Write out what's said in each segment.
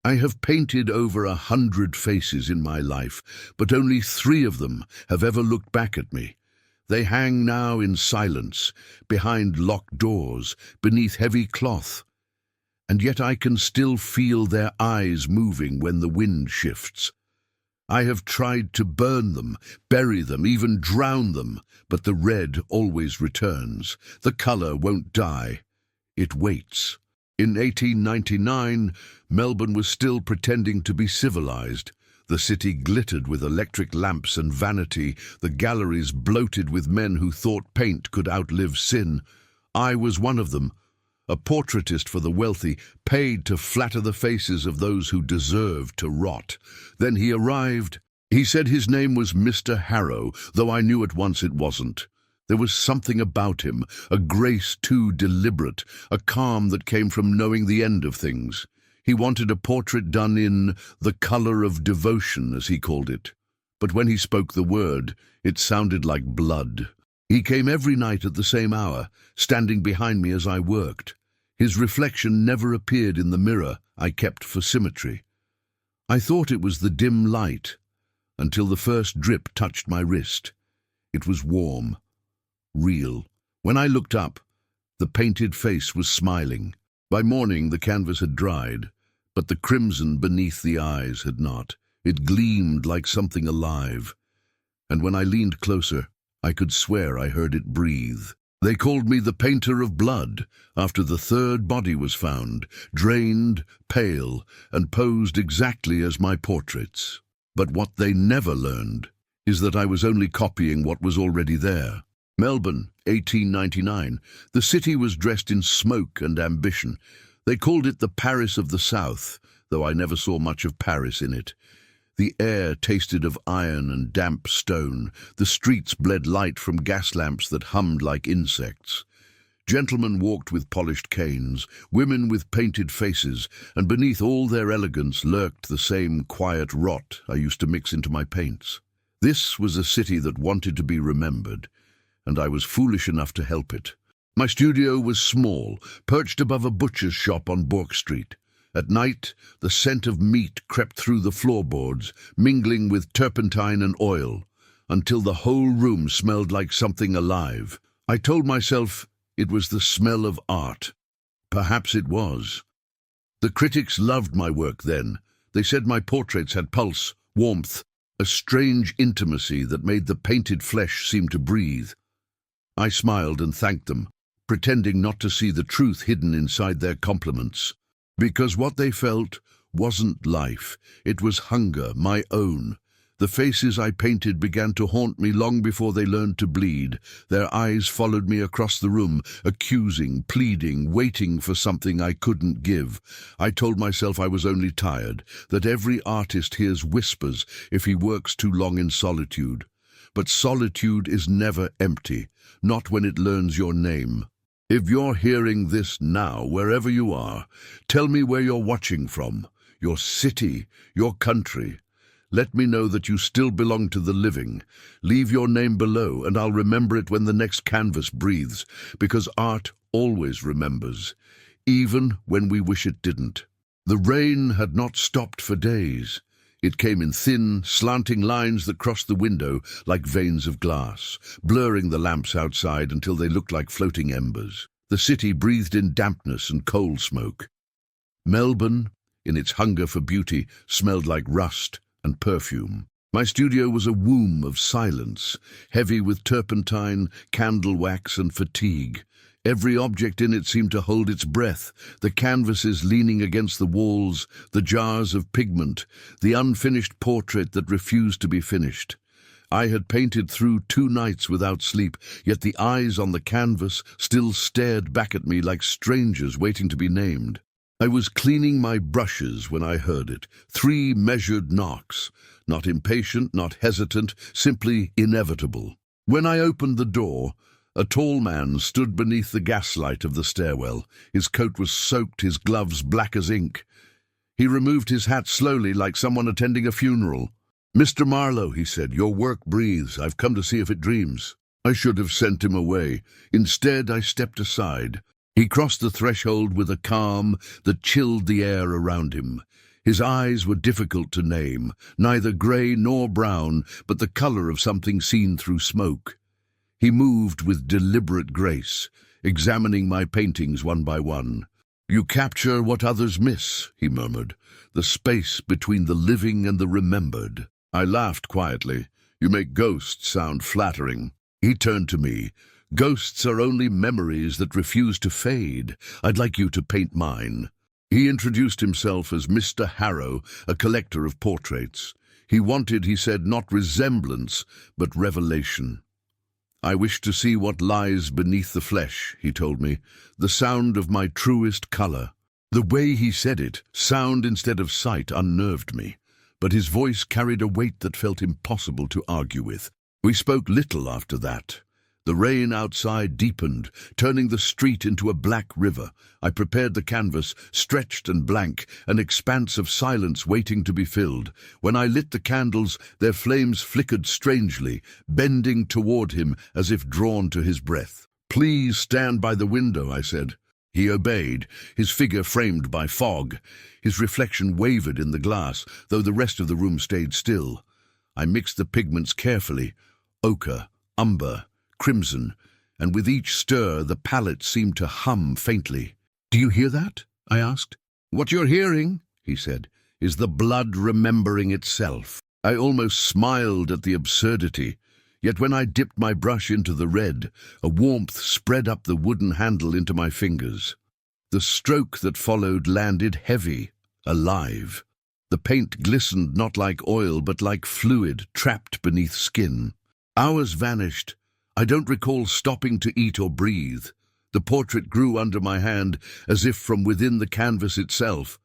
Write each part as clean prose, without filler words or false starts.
I have painted over 100 faces in my life, but only 3 of them have ever looked back at me. They hang now in silence, behind locked doors, beneath heavy cloth. And yet I can still feel their eyes moving when the wind shifts. I have tried to burn them, bury them, even drown them, but the red always returns. The color won't die. It waits. In 1899, Melbourne was still pretending to be civilized. The city glittered with electric lamps and vanity, the galleries bloated with men who thought paint could outlive sin. I was one of them, a portraitist for the wealthy, paid to flatter the faces of those who deserved to rot. Then he arrived. He said his name was Mr. Harrow, though I knew at once it wasn't. There was something about him, a grace too deliberate, a calm that came from knowing the end of things. He wanted a portrait done in the color of devotion, as he called it. But when he spoke the word, it sounded like blood. He came every night at the same hour, standing behind me as I worked. His reflection never appeared in the mirror I kept for symmetry. I thought it was the dim light, until the first drip touched my wrist. It was warm, real. When I looked up, the painted face was smiling. By morning the canvas had dried, but the crimson beneath the eyes had not. It gleamed like something alive, and when I leaned closer, I could swear I heard it breathe. They called me the painter of blood, after the 3rd body was found, drained, pale, and posed exactly as my portraits. But what they never learned is that I was only copying what was already there. Melbourne, 1899. The city was dressed in smoke and ambition. They called it the Paris of the South, though I never saw much of Paris in it. The air tasted of iron and damp stone. The streets bled light from gas lamps that hummed like insects. Gentlemen walked with polished canes, women with painted faces, and beneath all their elegance lurked the same quiet rot I used to mix into my paints. This was a city that wanted to be remembered, and I was foolish enough to help it. My studio was small, perched above a butcher's shop on Bourke Street. At night, the scent of meat crept through the floorboards, mingling with turpentine and oil, until the whole room smelled like something alive. I told myself it was the smell of art. Perhaps it was. The critics loved my work then. They said my portraits had pulse, warmth, a strange intimacy that made the painted flesh seem to breathe. I smiled and thanked them, pretending not to see the truth hidden inside their compliments. Because what they felt wasn't life, it was hunger, my own. The faces I painted began to haunt me long before they learned to bleed. Their eyes followed me across the room, accusing, pleading, waiting for something I couldn't give. I told myself I was only tired, that every artist hears whispers if he works too long in solitude. But solitude is never empty, not when it learns your name. If you're hearing this now, wherever you are, tell me where you're watching from, your city, your country. Let me know that you still belong to the living. Leave your name below, and I'll remember it when the next canvas breathes, because art always remembers, even when we wish it didn't. The rain had not stopped for days. It came in thin, slanting lines that crossed the window like veins of glass, blurring the lamps outside until they looked like floating embers. The city breathed in dampness and coal smoke. Melbourne, in its hunger for beauty, smelled like rust and perfume. My studio was a womb of silence, heavy with turpentine, candle wax, and fatigue. Every object in it seemed to hold its breath, the canvases leaning against the walls, the jars of pigment, the unfinished portrait that refused to be finished. I had painted through 2 nights without sleep, yet the eyes on the canvas still stared back at me like strangers waiting to be named. I was cleaning my brushes when I heard it. 3 measured knocks, not impatient, not hesitant, simply inevitable. When I opened the door, a tall man stood beneath the gaslight of the stairwell. His coat was soaked, his gloves black as ink. He removed his hat slowly, like someone attending a funeral. "Mr. Marlowe," he said, "your work breathes. I've come to see if it dreams." I should have sent him away. Instead, I stepped aside. He crossed the threshold with a calm that chilled the air around him. His eyes were difficult to name, neither grey nor brown, but the colour of something seen through smoke. He moved with deliberate grace, examining my paintings one by one. "You capture what others miss," he murmured, "the space between the living and the remembered." I laughed quietly. "You make ghosts sound flattering." He turned to me. "Ghosts are only memories that refuse to fade. I'd like you to paint mine." He introduced himself as Mr. Harrow, a collector of portraits. He wanted, he said, not resemblance, but revelation. "I wish to see what lies beneath the flesh," he told me, "the sound of my truest colour." The way he said it, sound instead of sight, unnerved me, but his voice carried a weight that felt impossible to argue with. We spoke little after that. The rain outside deepened, turning the street into a black river. I prepared the canvas, stretched and blank, an expanse of silence waiting to be filled. When I lit the candles, their flames flickered strangely, bending toward him as if drawn to his breath. "Please stand by the window," I said. He obeyed, his figure framed by fog. His reflection wavered in the glass, though the rest of the room stayed still. I mixed the pigments carefully, ochre, umber, crimson, and with each stir the palette seemed to hum faintly. "Do you hear that?" I asked. "What you're hearing," he said, "is the blood remembering itself." I almost smiled at the absurdity, yet when I dipped my brush into the red, a warmth spread up the wooden handle into my fingers. The stroke that followed landed heavy, alive. The paint glistened not like oil but like fluid trapped beneath skin. Hours vanished. I don't recall stopping to eat or breathe. The portrait grew under my hand as if from within the canvas itself.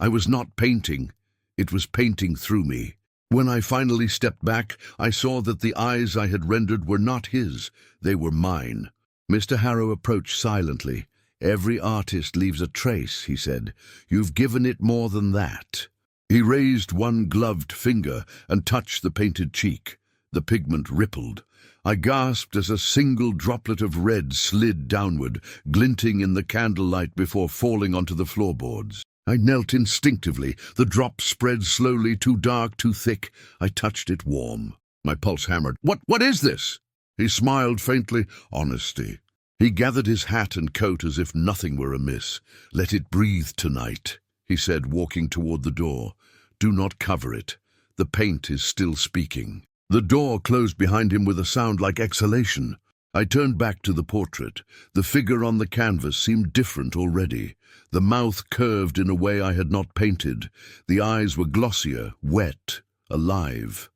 I was not painting. It was painting through me. When I finally stepped back, I saw that the eyes I had rendered were not his. They were mine. Mr. Harrow approached silently. "Every artist leaves a trace," he said. "You've given it more than that." He raised one gloved finger and touched the painted cheek. The pigment rippled. I gasped as a single droplet of red slid downward, glinting in the candlelight before falling onto the floorboards. I knelt instinctively. The drop spread slowly, too dark, too thick. I touched it warm. My pulse hammered. What is this?" He smiled faintly. "Honesty." He gathered his hat and coat as if nothing were amiss. "Let it breathe tonight," he said, walking toward the door. "Do not cover it. The paint is still speaking." The door closed behind him with a sound like exhalation. I turned back to the portrait. The figure on the canvas seemed different already. The mouth curved in a way I had not painted. The eyes were glossier, wet, alive.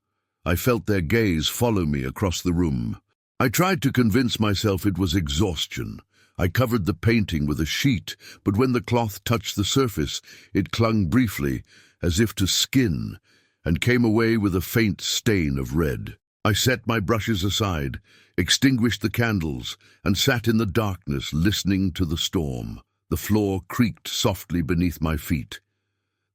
I felt their gaze follow me across the room. I tried to convince myself it was exhaustion. I covered the painting with a sheet, but when the cloth touched the surface, it clung briefly, as if to skin, and came away with a faint stain of red. I set my brushes aside, extinguished the candles, and sat in the darkness listening to the storm. The floor creaked softly beneath my feet.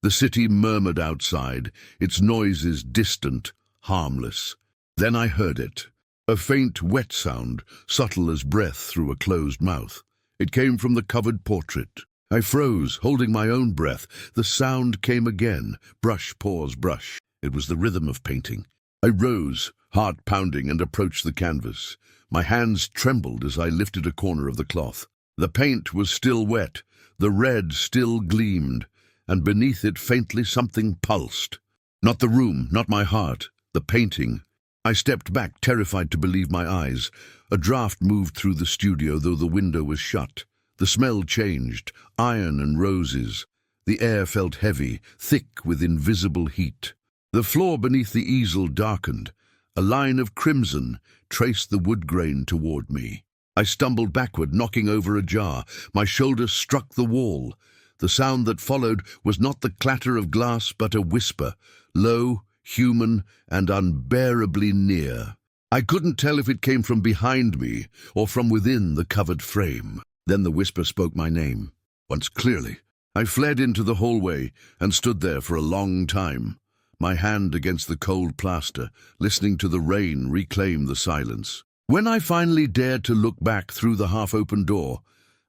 The city murmured outside, its noises distant, harmless. Then I heard it. A faint, wet sound, subtle as breath through a closed mouth. It came from the covered portrait. I froze, holding my own breath. The sound came again. Brush, pause, brush. It was the rhythm of painting. I rose, heart pounding, and approached the canvas. My hands trembled as I lifted a corner of the cloth. The paint was still wet. The red still gleamed, and beneath it faintly something pulsed. Not the room, not my heart. The painting. I stepped back, terrified to believe my eyes. A draught moved through the studio, though the window was shut. The smell changed, iron and roses. The air felt heavy, thick with invisible heat. The floor beneath the easel darkened. A line of crimson traced the wood grain toward me. I stumbled backward, knocking over a jar. My shoulder struck the wall. The sound that followed was not the clatter of glass, but a whisper, low, human, and unbearably near. I couldn't tell if it came from behind me or from within the covered frame. Then the whisper spoke my name, once clearly. I fled into the hallway and stood there for a long time, my hand against the cold plaster, listening to the rain reclaim the silence. When I finally dared to look back through the half-open door,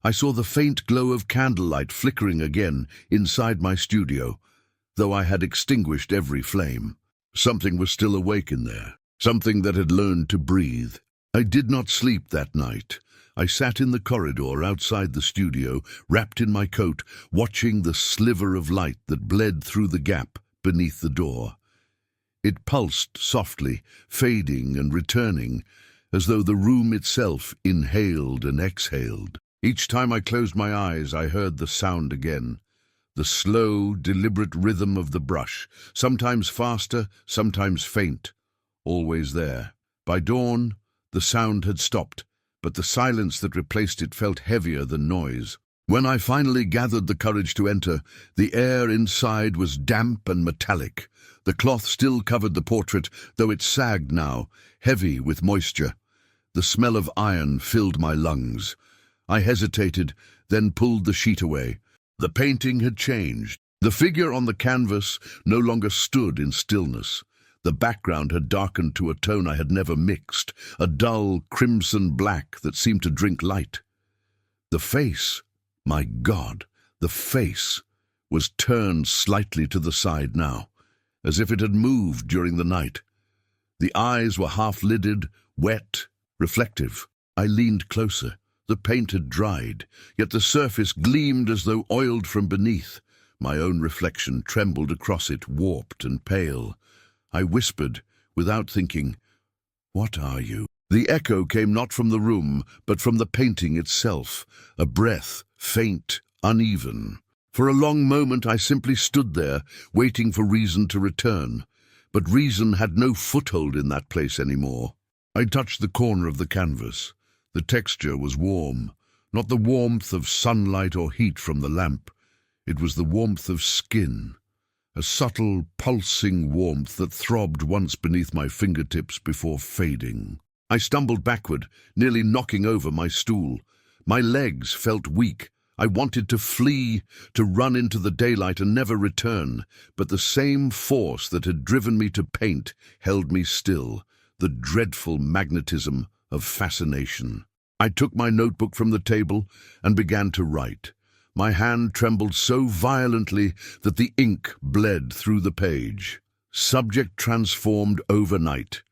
I saw the faint glow of candlelight flickering again inside my studio. though I had extinguished every flame. Something was still awake in there, something that had learned to breathe. I did not sleep that night. I sat in the corridor outside the studio, wrapped in my coat, watching the sliver of light that bled through the gap beneath the door. It pulsed softly, fading and returning, as though the room itself inhaled and exhaled. Each time I closed my eyes, I heard the sound again. The slow, deliberate rhythm of the brush, sometimes faster, sometimes faint, always there. By dawn, the sound had stopped, but the silence that replaced it felt heavier than noise. When I finally gathered the courage to enter, the air inside was damp and metallic. The cloth still covered the portrait, though it sagged now, heavy with moisture. The smell of iron filled my lungs. I hesitated, then pulled the sheet away. The painting had changed. The figure on the canvas no longer stood in stillness. The background had darkened to a tone I had never mixed, a dull crimson black that seemed to drink light. The face, my God, the face, was turned slightly to the side now, as if it had moved during the night. The eyes were half-lidded, wet, reflective. I leaned closer. The paint had dried, yet the surface gleamed as though oiled from beneath. My own reflection trembled across it, warped and pale. I whispered, without thinking, "What are you?" The echo came not from the room, but from the painting itself, a breath, faint, uneven. For a long moment I simply stood there, waiting for reason to return. But reason had no foothold in that place anymore. I touched the corner of the canvas. The texture was warm, not the warmth of sunlight or heat from the lamp. It was the warmth of skin, a subtle, pulsing warmth that throbbed once beneath my fingertips before fading. I stumbled backward, nearly knocking over my stool. My legs felt weak. I wanted to flee, to run into the daylight and never return, but the same force that had driven me to paint held me still, the dreadful magnetism of fascination. I took my notebook from the table and began to write. My hand trembled so violently that the ink bled through the page. Subject transformed overnight.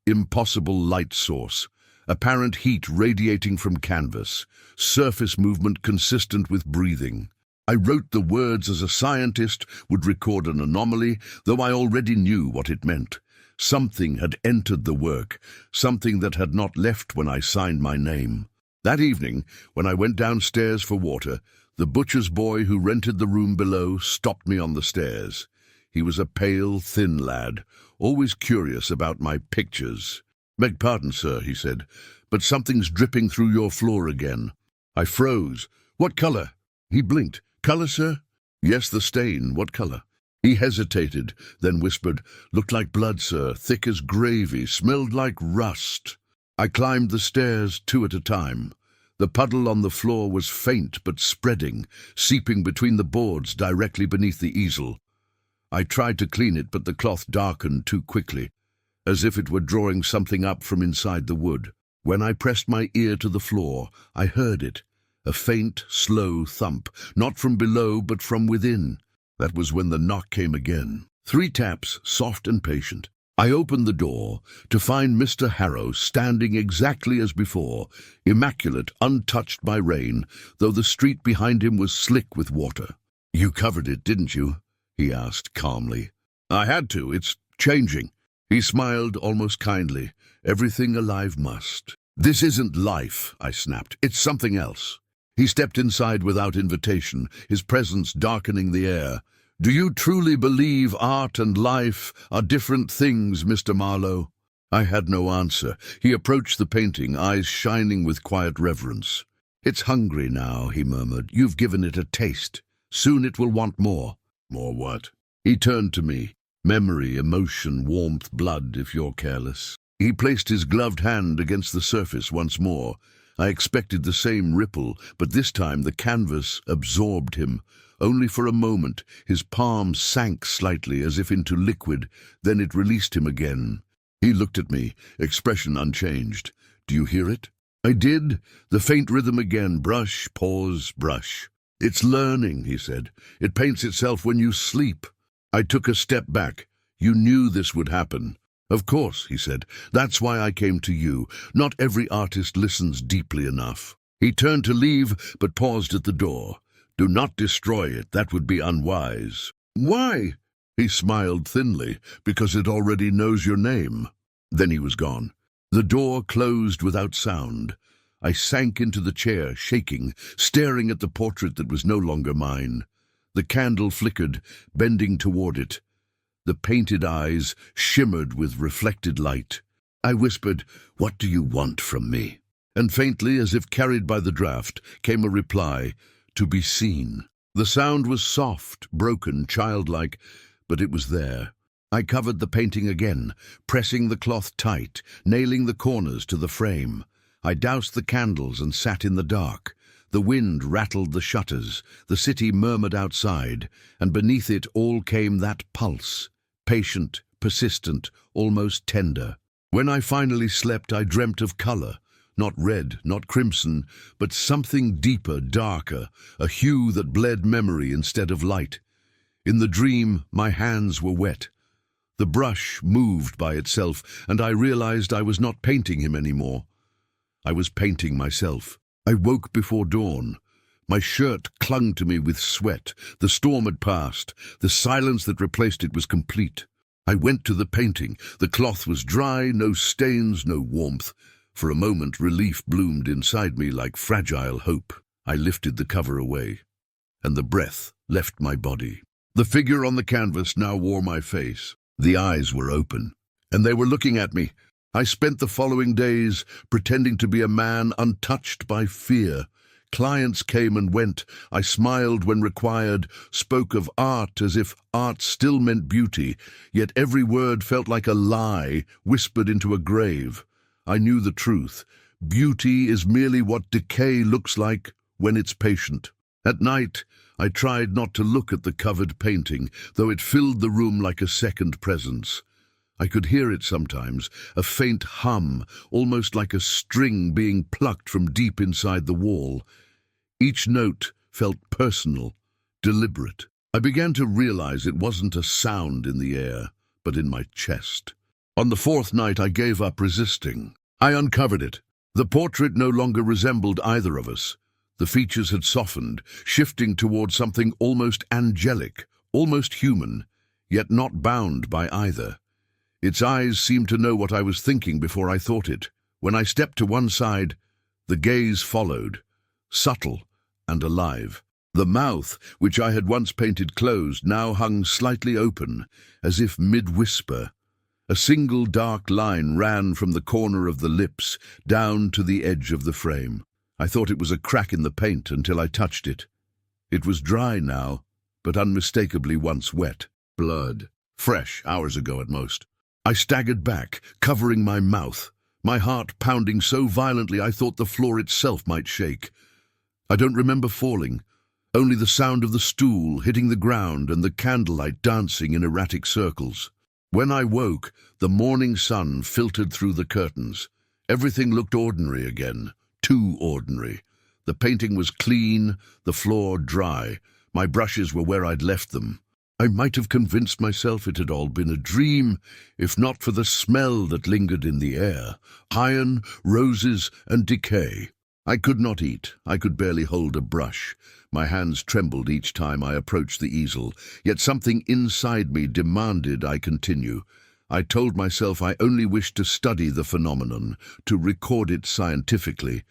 Impossible light source. Apparent heat radiating from canvas. Surface movement consistent with breathing. I wrote the words as a scientist would record an anomaly, though I already knew what it meant. Something had entered the work, something that had not left when I signed my name. That evening, when I went downstairs for water, the butcher's boy who rented the room below stopped me on the stairs. He was a pale, thin lad, always curious about my pictures. "Beg pardon, sir," he said, "but something's dripping through your floor again." I froze. "What color?" He blinked. "Color, sir?" "Yes, the stain. What color?" He hesitated, then whispered, "Looked like blood, sir, thick as gravy, smelled like rust." I climbed the stairs 2 at a time. The puddle on the floor was faint but spreading, seeping between the boards directly beneath the easel. I tried to clean it, but the cloth darkened too quickly, as if it were drawing something up from inside the wood. When I pressed my ear to the floor, I heard it, a faint, slow thump, not from below but from within. That was when the knock came again. 3 taps, soft and patient. I opened the door to find Mr. Harrow standing exactly as before, immaculate, untouched by rain, though the street behind him was slick with water. "You covered it, didn't you?" he asked calmly. "I had to. It's changing." He smiled almost kindly. "Everything alive must." "This isn't life," I snapped. "It's something else." He stepped inside without invitation, his presence darkening the air. "Do you truly believe art and life are different things, Mr. Marlowe?" I had no answer. He approached the painting, eyes shining with quiet reverence. "It's hungry now," he murmured. "You've given it a taste. Soon it will want more." "More what?" He turned to me. "Memory, emotion, warmth, blood, if you're careless." He placed his gloved hand against the surface once more. I expected the same ripple, but this time the canvas absorbed him. Only for a moment, his palm sank slightly as if into liquid, then it released him again. He looked at me, expression unchanged. "Do you hear it?" I did. The faint rhythm again, brush, pause, brush. "It's learning," he said. "It paints itself when you sleep." I took a step back. "You knew this would happen." "Of course," he said. "That's why I came to you. Not every artist listens deeply enough." He turned to leave, but paused at the door. "Do not destroy it. That would be unwise." "Why?" He smiled thinly. "Because it already knows your name." Then he was gone. The door closed without sound. I sank into the chair, shaking, staring at the portrait that was no longer mine. The candle flickered, bending toward it. The painted eyes shimmered with reflected light. I whispered, "What do you want from me?" And faintly, as if carried by the draught, came a reply, "To be seen." The sound was soft, broken, childlike, but it was there. I covered the painting again, pressing the cloth tight, nailing the corners to the frame. I doused the candles and sat in the dark. The wind rattled the shutters, the city murmured outside, and beneath it all came that pulse, patient, persistent, almost tender. When I finally slept, I dreamt of color, not red, not crimson, but something deeper, darker, a hue that bled memory instead of light. In the dream, my hands were wet. The brush moved by itself, and I realized I was not painting him anymore. I was painting myself. I woke before dawn. My shirt clung to me with sweat. The storm had passed. The silence that replaced it was complete. I went to the painting. The cloth was dry, no stains, no warmth. For a moment, relief bloomed inside me like fragile hope. I lifted the cover away, and the breath left my body. The figure on the canvas now wore my face. The eyes were open, and they were looking at me. I spent the following days pretending to be a man untouched by fear. Clients came and went. I smiled when required, spoke of art as if art still meant beauty, yet every word felt like a lie whispered into a grave. I knew the truth. Beauty is merely what decay looks like when it's patient. At night, I tried not to look at the covered painting, though it filled the room like a second presence. I could hear it sometimes, a faint hum, almost like a string being plucked from deep inside the wall. Each note felt personal, deliberate. I began to realize it wasn't a sound in the air, but in my chest. On the fourth night, I gave up resisting. I uncovered it. The portrait no longer resembled either of us. The features had softened, shifting toward something almost angelic, almost human, yet not bound by either. Its eyes seemed to know what I was thinking before I thought it. When I stepped to one side, the gaze followed, subtle and alive. The mouth, which I had once painted closed, now hung slightly open, as if mid-whisper. A single dark line ran from the corner of the lips down to the edge of the frame. I thought it was a crack in the paint until I touched it. It was dry now, but unmistakably once wet. Blood. Fresh, hours ago at most. I staggered back, covering my mouth, my heart pounding so violently I thought the floor itself might shake. I don't remember falling, only the sound of the stool hitting the ground and the candlelight dancing in erratic circles. When I woke, the morning sun filtered through the curtains. Everything looked ordinary again, too ordinary. The painting was clean, the floor dry. My brushes were where I'd left them. I might have convinced myself it had all been a dream, if not for the smell that lingered in the air. Iron, roses, and decay. I could not eat. I could barely hold a brush. My hands trembled each time I approached the easel, yet something inside me demanded I continue. I told myself I only wished to study the phenomenon, to record it scientifically.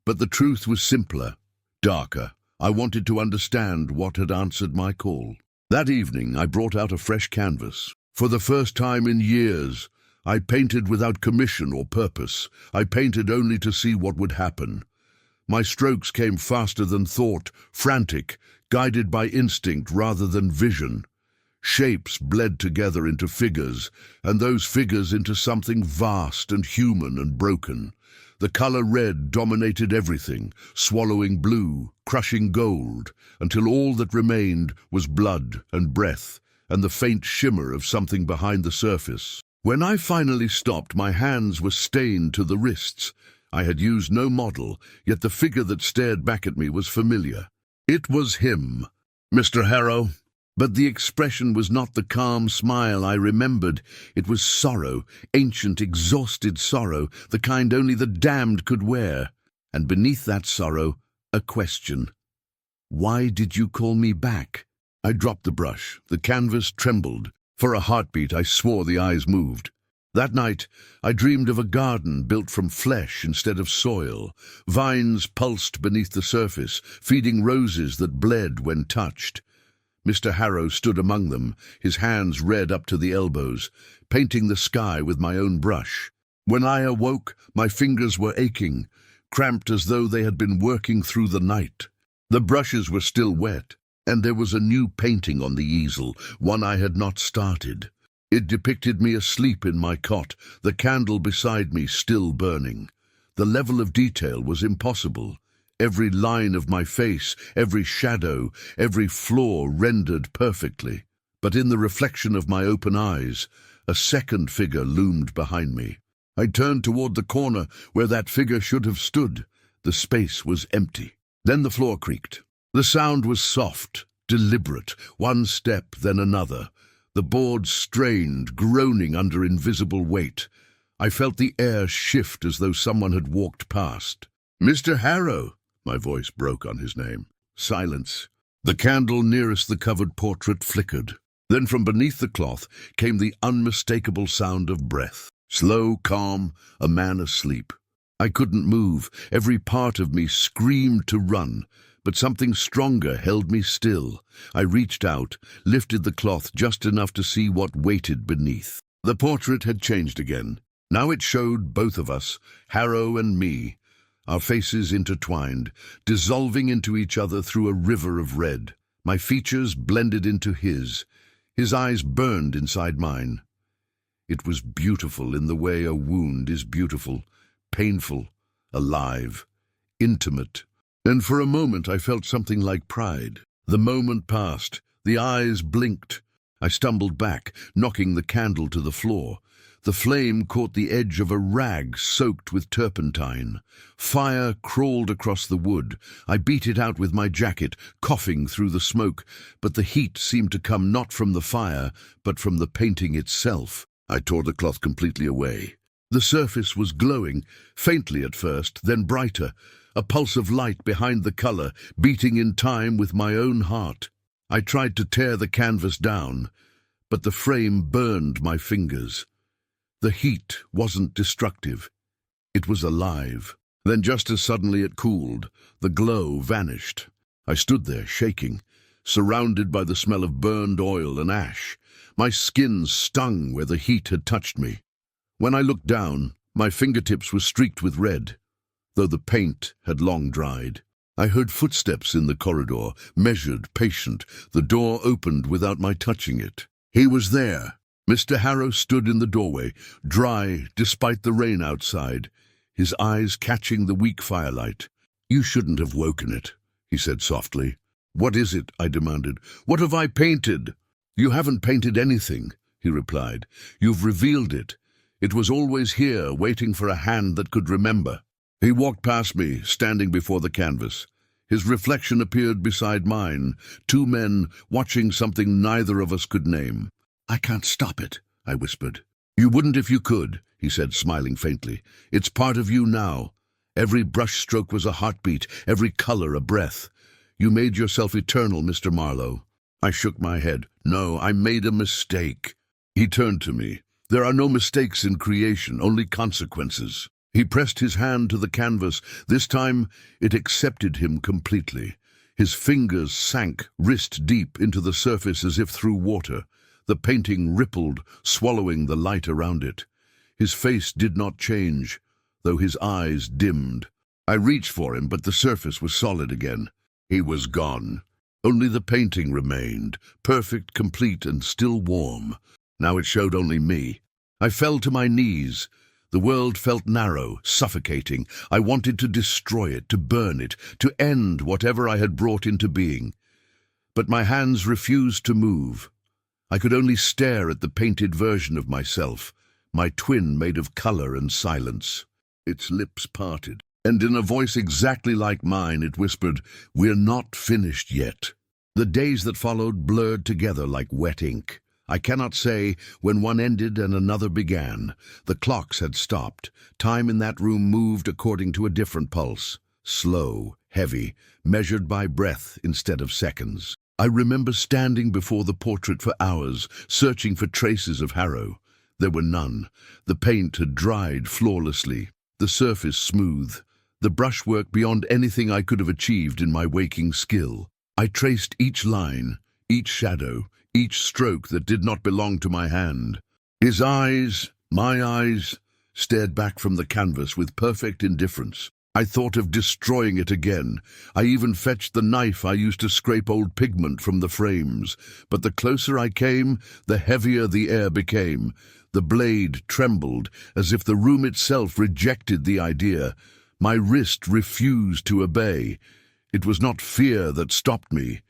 But the truth was simpler, darker. I wanted to understand what had answered my call. That evening, I brought out a fresh canvas. For the first time in years, I painted without commission or purpose. I painted only to see what would happen. My strokes came faster than thought, frantic, guided by instinct rather than vision. Shapes bled together into figures, and those figures into something vast and human and broken. The color red dominated everything, swallowing blue, crushing gold, until all that remained was blood and breath, and the faint shimmer of something behind the surface. When I finally stopped, my hands were stained to the wrists. I had used no model, yet the figure that stared back at me was familiar. It was him. "Mr. Harrow," But the expression was not the calm smile I remembered. It was sorrow, ancient, exhausted sorrow, the kind only the damned could wear. And beneath that sorrow, a question. Why did you call me back? I dropped the brush. The canvas trembled. For a heartbeat, I swore the eyes moved. That night, I dreamed of a garden built from flesh instead of soil. Vines pulsed beneath the surface, feeding roses that bled when touched. Mr. Harrow stood among them, his hands red up to the elbows, painting the sky with my own brush. When I awoke, my fingers were aching, cramped as though they had been working through the night. The brushes were still wet, and there was a new painting on the easel, one I had not started. It depicted me asleep in my cot, the candle beside me still burning. The level of detail was impossible. Every line of my face, every shadow, every flaw rendered perfectly. But in the reflection of my open eyes, a second figure loomed behind me. I turned toward the corner where that figure should have stood. The space was empty. Then the floor creaked. The sound was soft, deliberate, one step, then another. The boards strained, groaning under invisible weight. I felt the air shift as though someone had walked past. "Mr. Harrow!" My voice broke on his name. Silence. The candle nearest the covered portrait flickered. Then from beneath the cloth came the unmistakable sound of breath. Slow, calm, a man asleep. I couldn't move. Every part of me screamed to run, but something stronger held me still. I reached out, lifted the cloth just enough to see what waited beneath. The portrait had changed again. Now it showed both of us, Harrow and me, our faces intertwined, dissolving into each other through a river of red. My features blended into his. His eyes burned inside mine. It was beautiful in the way a wound is beautiful, painful, alive, intimate. And for a moment I felt something like pride. The moment passed. The eyes blinked. I stumbled back, knocking the candle to the floor. The flame caught the edge of a rag soaked with turpentine. Fire crawled across the wood. I beat it out with my jacket, coughing through the smoke, but the heat seemed to come not from the fire, but from the painting itself. I tore the cloth completely away. The surface was glowing, faintly at first, then brighter, a pulse of light behind the color, beating in time with my own heart. I tried to tear the canvas down, but the frame burned my fingers. The heat wasn't destructive. It was alive. Then just as suddenly it cooled. The glow vanished. I stood there, shaking, surrounded by the smell of burned oil and ash. My skin stung where the heat had touched me. When I looked down, my fingertips were streaked with red, though the paint had long dried. I heard footsteps in the corridor, measured, patient. The door opened without my touching it. He was there. Mr. Harrow stood in the doorway, dry despite the rain outside, his eyes catching the weak firelight. "You shouldn't have woken it," he said softly. "What is it?" I demanded. "What have I painted?" "You haven't painted anything," he replied. "You've revealed it. It was always here, waiting for a hand that could remember." He walked past me, standing before the canvas. His reflection appeared beside mine, two men watching something neither of us could name. "I can't stop it," I whispered. "You wouldn't if you could," he said, smiling faintly. "It's part of you now. Every brushstroke was a heartbeat, every color a breath. You made yourself eternal, Mr. Marlowe." I shook my head. "No, I made a mistake." He turned to me. "There are no mistakes in creation, only consequences." He pressed his hand to the canvas. This time it accepted him completely. His fingers sank wrist deep into the surface as if through water. The painting rippled, swallowing the light around it. His face did not change, though his eyes dimmed. I reached for him, but the surface was solid again. He was gone. Only the painting remained, perfect, complete, and still warm. Now it showed only me. I fell to my knees. The world felt narrow, suffocating. I wanted to destroy it, to burn it, to end whatever I had brought into being. But my hands refused to move. I could only stare at the painted version of myself, my twin made of color and silence. Its lips parted, and in a voice exactly like mine it whispered, "We're not finished yet." The days that followed blurred together like wet ink. I cannot say when one ended and another began. The clocks had stopped. Time in that room moved according to a different pulse. Slow, heavy, measured by breath instead of seconds. I remember standing before the portrait for hours, searching for traces of Harrow. There were none. The paint had dried flawlessly, the surface smooth, the brushwork beyond anything I could have achieved in my waking skill. I traced each line, each shadow, each stroke that did not belong to my hand. His eyes, my eyes, stared back from the canvas with perfect indifference. I thought of destroying it again. I even fetched the knife I used to scrape old pigment from the frames. But the closer I came, the heavier the air became. The blade trembled, as if the room itself rejected the idea. My wrist refused to obey. It was not fear that stopped me.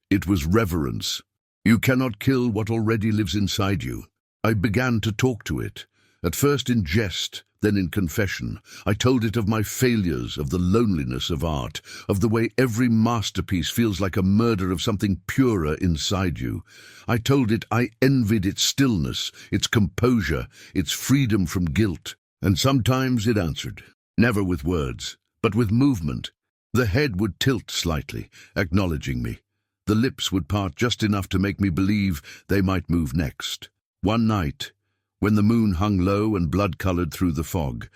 It was reverence. You cannot kill what already lives inside you. I began to talk to it, at first in jest, then in confession. I told it of my failures, of the loneliness of art, of the way every masterpiece feels like a murder of something purer inside you. I told it I envied its stillness, its composure, its freedom from guilt. And sometimes it answered, never with words, but with movement. The head would tilt slightly, acknowledging me. The lips would part just enough to make me believe they might move next. One night, when the moon hung low and blood-colored through the fog,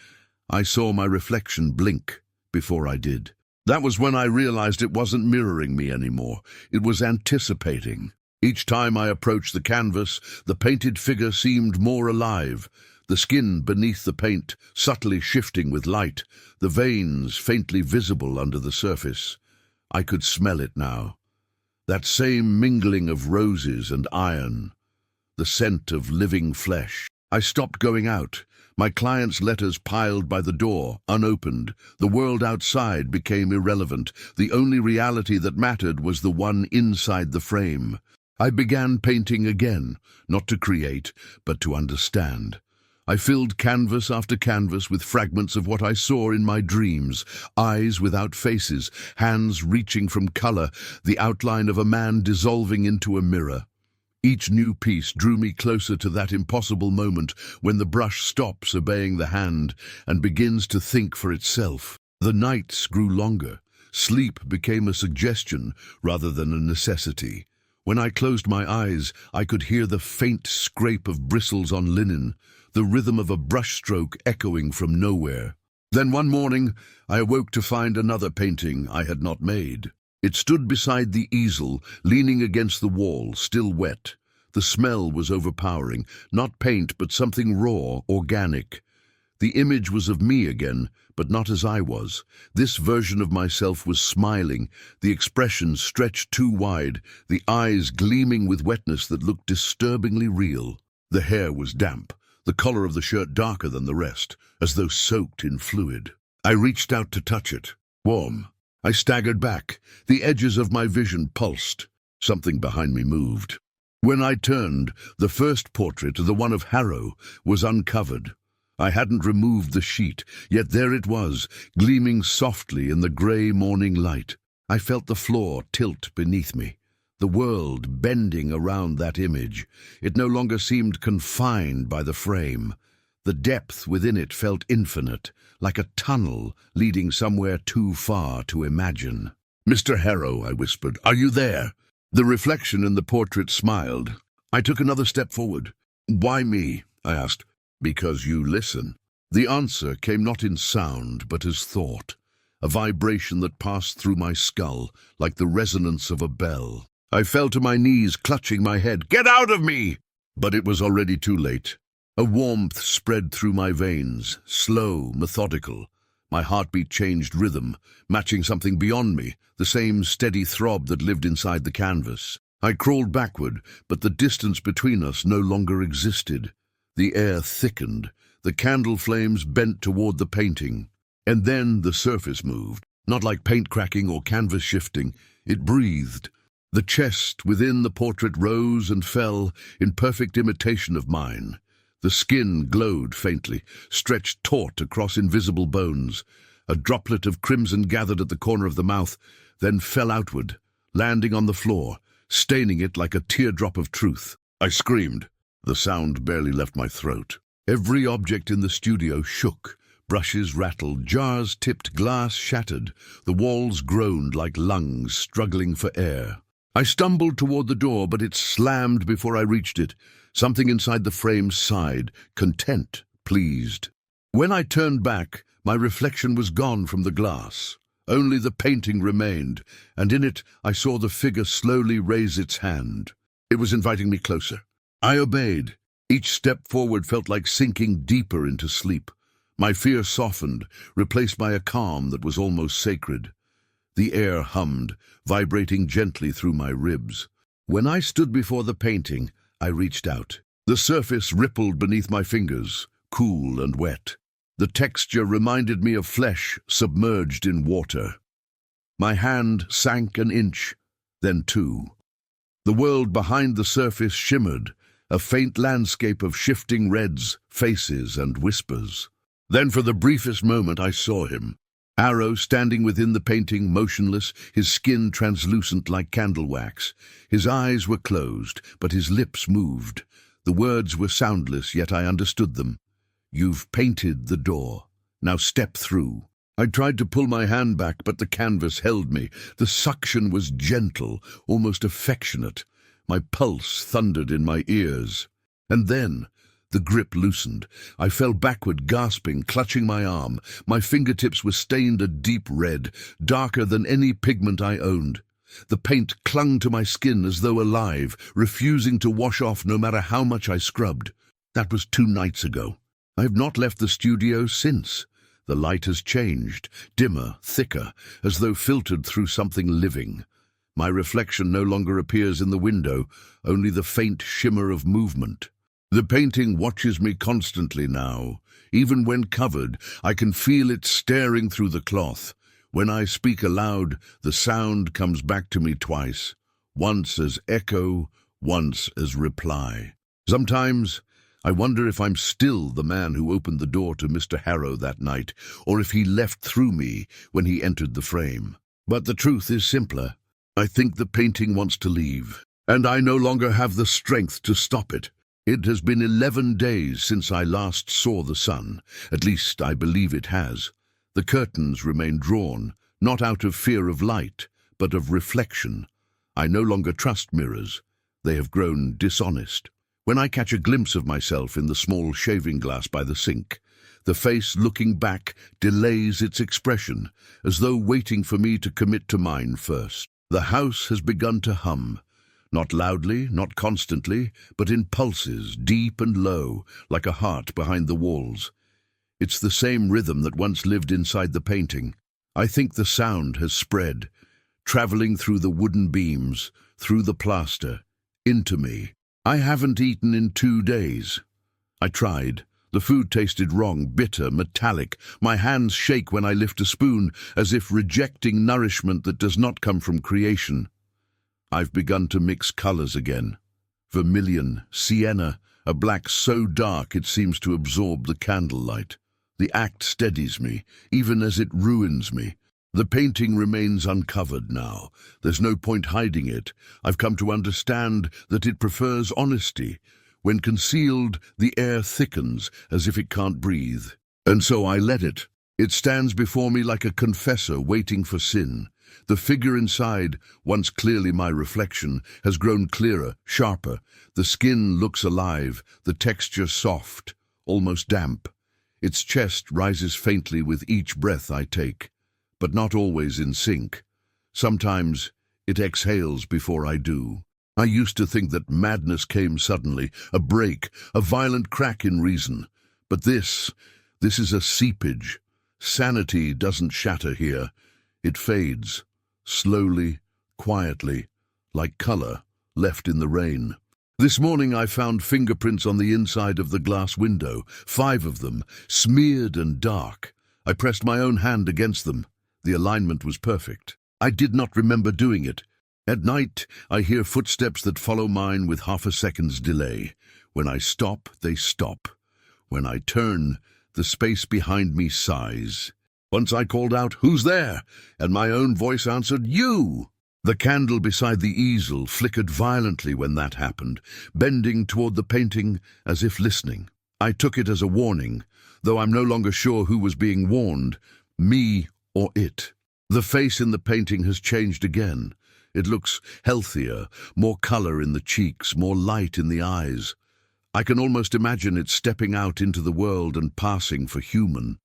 I saw my reflection blink before I did. That was when I realized it wasn't mirroring me anymore. It was anticipating. Each time I approached the canvas, the painted figure seemed more alive. The skin beneath the paint subtly shifting with light, the veins faintly visible under the surface. I could smell it now. That same mingling of roses and iron, the scent of living flesh. I stopped going out. My clients' letters piled by the door, unopened. The world outside became irrelevant. The only reality that mattered was the one inside the frame. I began painting again, not to create, but to understand. I filled canvas after canvas with fragments of what I saw in my dreams, eyes without faces, hands reaching from color, the outline of a man dissolving into a mirror. Each new piece drew me closer to that impossible moment when the brush stops obeying the hand and begins to think for itself. The nights grew longer. Sleep became a suggestion rather than a necessity. When I closed my eyes, I could hear the faint scrape of bristles on linen, the rhythm of a brushstroke echoing from nowhere. Then one morning, I awoke to find another painting I had not made. It stood beside the easel, leaning against the wall, still wet. The smell was overpowering, not paint, but something raw, organic. The image was of me again, but not as I was. This version of myself was smiling, the expression stretched too wide, the eyes gleaming with wetness that looked disturbingly real. The hair was damp, the collar of the shirt darker than the rest, as though soaked in fluid. I reached out to touch it. Warm. I staggered back. The edges of my vision pulsed. Something behind me moved. When I turned, the first portrait, the one of Harrow, was uncovered. I hadn't removed the sheet, yet there it was, gleaming softly in the grey morning light. I felt the floor tilt beneath me, the world bending around that image. It no longer seemed confined by the frame. The depth within it felt infinite, like a tunnel leading somewhere too far to imagine. "Mr. Harrow," I whispered, "are you there?" The reflection in the portrait smiled. I took another step forward. "Why me?" I asked. "Because you listen." The answer came not in sound, but as thought, a vibration that passed through my skull, like the resonance of a bell. I fell to my knees, clutching my head. "Get out of me!" But it was already too late. A warmth spread through my veins, slow, methodical. My heartbeat changed rhythm, matching something beyond me, the same steady throb that lived inside the canvas. I crawled backward, but the distance between us no longer existed. The air thickened, the candle flames bent toward the painting. And then the surface moved, not like paint cracking or canvas shifting. It breathed. The chest within the portrait rose and fell in perfect imitation of mine. The skin glowed faintly, stretched taut across invisible bones. A droplet of crimson gathered at the corner of the mouth, then fell outward, landing on the floor, staining it like a teardrop of truth. I screamed. The sound barely left my throat. Every object in the studio shook. Brushes rattled, jars tipped, glass shattered. The walls groaned like lungs struggling for air. I stumbled toward the door, but it slammed before I reached it. Something inside the frame sighed, content, pleased. When I turned back, my reflection was gone from the glass. Only the painting remained, and in it I saw the figure slowly raise its hand. It was inviting me closer. I obeyed. Each step forward felt like sinking deeper into sleep. My fear softened, replaced by a calm that was almost sacred. The air hummed, vibrating gently through my ribs. When I stood before the painting, I reached out. The surface rippled beneath my fingers, cool and wet. The texture reminded me of flesh submerged in water. My hand sank an inch, then two. The world behind the surface shimmered, a faint landscape of shifting reds, faces, and whispers. Then for the briefest moment I saw him. Arrow standing within the painting, motionless, his skin translucent like candle wax. His eyes were closed, but his lips moved. The words were soundless, yet I understood them. "You've painted the door. Now step through." I tried to pull my hand back, but the canvas held me. The suction was gentle, almost affectionate. My pulse thundered in my ears. And then the grip loosened. I fell backward, gasping, clutching my arm. My fingertips were stained a deep red, darker than any pigment I owned. The paint clung to my skin as though alive, refusing to wash off no matter how much I scrubbed. That was 2 nights ago. I have not left the studio since. The light has changed, dimmer, thicker, as though filtered through something living. My reflection no longer appears in the window, only the faint shimmer of movement. The painting watches me constantly now. Even when covered, I can feel it staring through the cloth. When I speak aloud, the sound comes back to me twice, once as echo, once as reply. Sometimes I wonder if I'm still the man who opened the door to Mr. Harrow that night, or if he left through me when he entered the frame. But the truth is simpler. I think the painting wants to leave, and I no longer have the strength to stop it. It has been 11 days since I last saw the sun. At least I believe it has. The curtains remain drawn, not out of fear of light, but of reflection. I no longer trust mirrors. They have grown dishonest. When I catch a glimpse of myself in the small shaving glass by the sink, the face looking back delays its expression, as though waiting for me to commit to mine first. The house has begun to hum. Not loudly, not constantly, but in pulses, deep and low, like a heart behind the walls. It's the same rhythm that once lived inside the painting. I think the sound has spread, traveling through the wooden beams, through the plaster, into me. I haven't eaten in 2 days. I tried. The food tasted wrong, bitter, metallic. My hands shake when I lift a spoon, as if rejecting nourishment that does not come from creation. I've begun to mix colors again. Vermilion, sienna, a black so dark it seems to absorb the candlelight. The act steadies me, even as it ruins me. The painting remains uncovered now. There's no point hiding it. I've come to understand that it prefers honesty. When concealed, the air thickens, as if it can't breathe. And so I let it. It stands before me like a confessor waiting for sin. The figure inside, once clearly my reflection, has grown clearer, sharper. The skin looks alive, the texture soft, almost damp. Its chest rises faintly with each breath I take, but not always in sync. Sometimes it exhales before I do. I used to think that madness came suddenly, a break, a violent crack in reason. But this is a seepage. Sanity doesn't shatter here. It fades, slowly, quietly, like color left in the rain. This morning I found fingerprints on the inside of the glass window, 5 of them, smeared and dark. I pressed my own hand against them. The alignment was perfect. I did not remember doing it. At night, I hear footsteps that follow mine with half a second's delay. When I stop, they stop. When I turn, the space behind me sighs. Once I called out, "Who's there?" and my own voice answered, "You!" The candle beside the easel flickered violently when that happened, bending toward the painting as if listening. I took it as a warning, though I'm no longer sure who was being warned, me or it. The face in the painting has changed again. It looks healthier, more color in the cheeks, more light in the eyes. I can almost imagine it stepping out into the world and passing for human.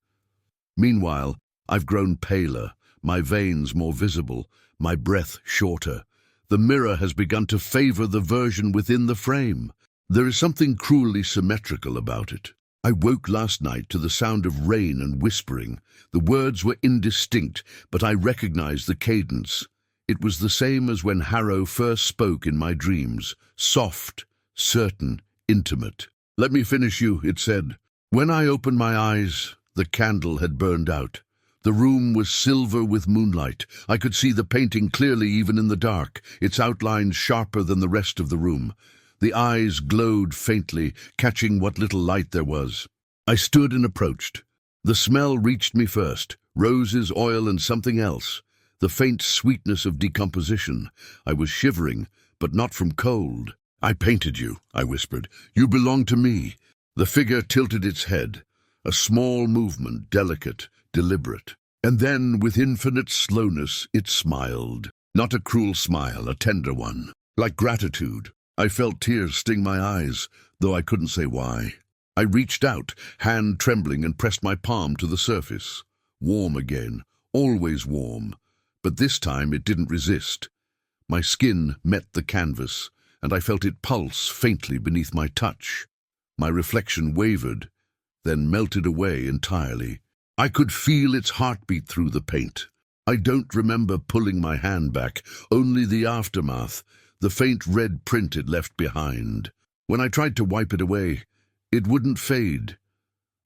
Meanwhile, I've grown paler, my veins more visible, my breath shorter. The mirror has begun to favor the version within the frame. There is something cruelly symmetrical about it. I woke last night to the sound of rain and whispering. The words were indistinct, but I recognized the cadence. It was the same as when Harrow first spoke in my dreams, soft, certain, intimate. "Let me finish you," it said. When I opened my eyes, the candle had burned out. The room was silver with moonlight. I could see the painting clearly even in the dark, its outlines sharper than the rest of the room. The eyes glowed faintly, catching what little light there was. I stood and approached. The smell reached me first, roses, oil, and something else. The faint sweetness of decomposition. I was shivering, but not from cold. "I painted you," I whispered. "You belong to me." The figure tilted its head, a small movement, delicate, deliberate. And then, with infinite slowness, it smiled. Not a cruel smile, a tender one, like gratitude. I felt tears sting my eyes, though I couldn't say why. I reached out, hand trembling, and pressed my palm to the surface. Warm again, always warm. But this time it didn't resist. My skin met the canvas, and I felt it pulse faintly beneath my touch. My reflection wavered, then melted away entirely. I could feel its heartbeat through the paint. I don't remember pulling my hand back, only the aftermath, the faint red print it left behind. When I tried to wipe it away, it wouldn't fade.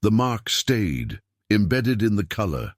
The mark stayed, embedded in the color,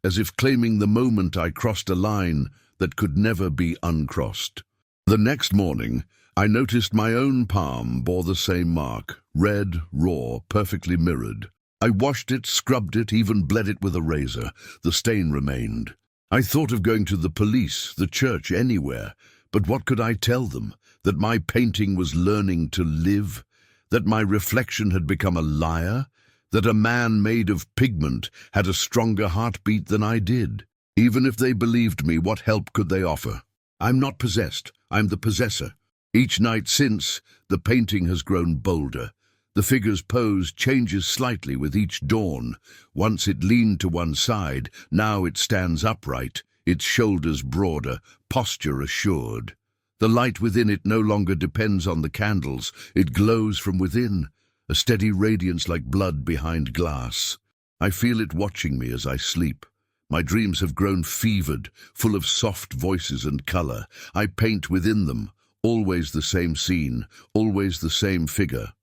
as if claiming the moment I crossed a line that could never be uncrossed. The next morning, I noticed my own palm bore the same mark, red, raw, perfectly mirrored. I washed it, scrubbed it, even bled it with a razor. The stain remained. I thought of going to the police, the church, anywhere. But what could I tell them? That my painting was learning to live? That my reflection had become a liar? That a man made of pigment had a stronger heartbeat than I did? Even if they believed me, what help could they offer? I'm not possessed. I'm the possessor. Each night since, the painting has grown bolder. The figure's pose changes slightly with each dawn. Once it leaned to one side, now it stands upright, its shoulders broader, posture assured. The light within it no longer depends on the candles. It glows from within, a steady radiance like blood behind glass. I feel it watching me as I sleep. My dreams have grown fevered, full of soft voices and color. I paint within them, always the same scene, always the same figure.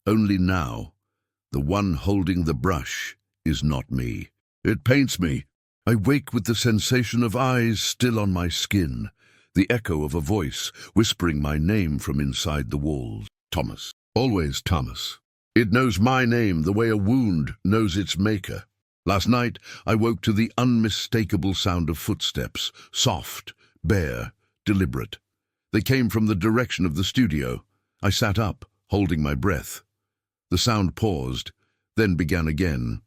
Only now, the one holding the brush is not me. It paints me. I wake with the sensation of eyes still on my skin, the echo of a voice whispering my name from inside the walls. Thomas. Always Thomas. It knows my name the way a wound knows its maker. Last night, I woke to the unmistakable sound of footsteps, soft, bare, deliberate. They came from the direction of the studio. I sat up, holding my breath. The sound paused, then began again,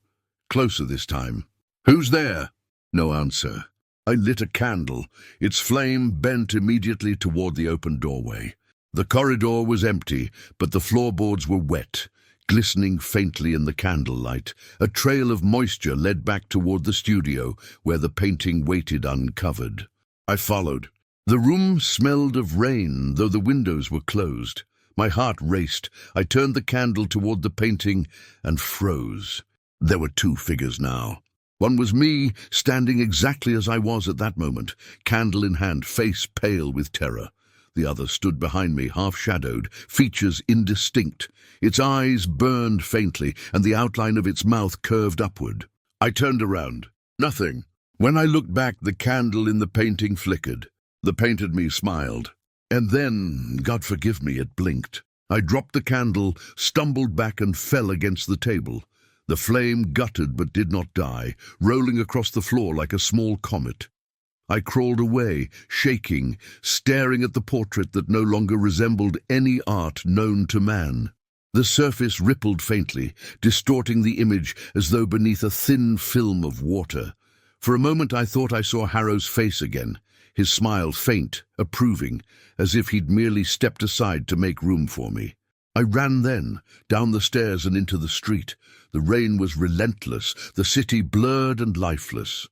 closer this time. "Who's there?" No answer. I lit a candle. Its flame bent immediately toward the open doorway. The corridor was empty, but the floorboards were wet, glistening faintly in the candlelight. A trail of moisture led back toward the studio, where the painting waited uncovered. I followed. The room smelled of rain, though the windows were closed. My heart raced. I turned the candle toward the painting and froze. There were two figures now. One was me, standing exactly as I was at that moment, candle in hand, face pale with terror. The other stood behind me, half-shadowed, features indistinct. Its eyes burned faintly, and the outline of its mouth curved upward. I turned around. Nothing. When I looked back, the candle in the painting flickered. The painted me smiled. And then, God forgive me, it blinked. I dropped the candle, stumbled back and fell against the table. The flame guttered but did not die, rolling across the floor like a small comet. I crawled away, shaking, staring at the portrait that no longer resembled any art known to man. The surface rippled faintly, distorting the image as though beneath a thin film of water. For a moment I thought I saw Harrow's face again, his smile faint, approving, as if he'd merely stepped aside to make room for me. I ran then, down the stairs and into the street. The rain was relentless, the city blurred and lifeless.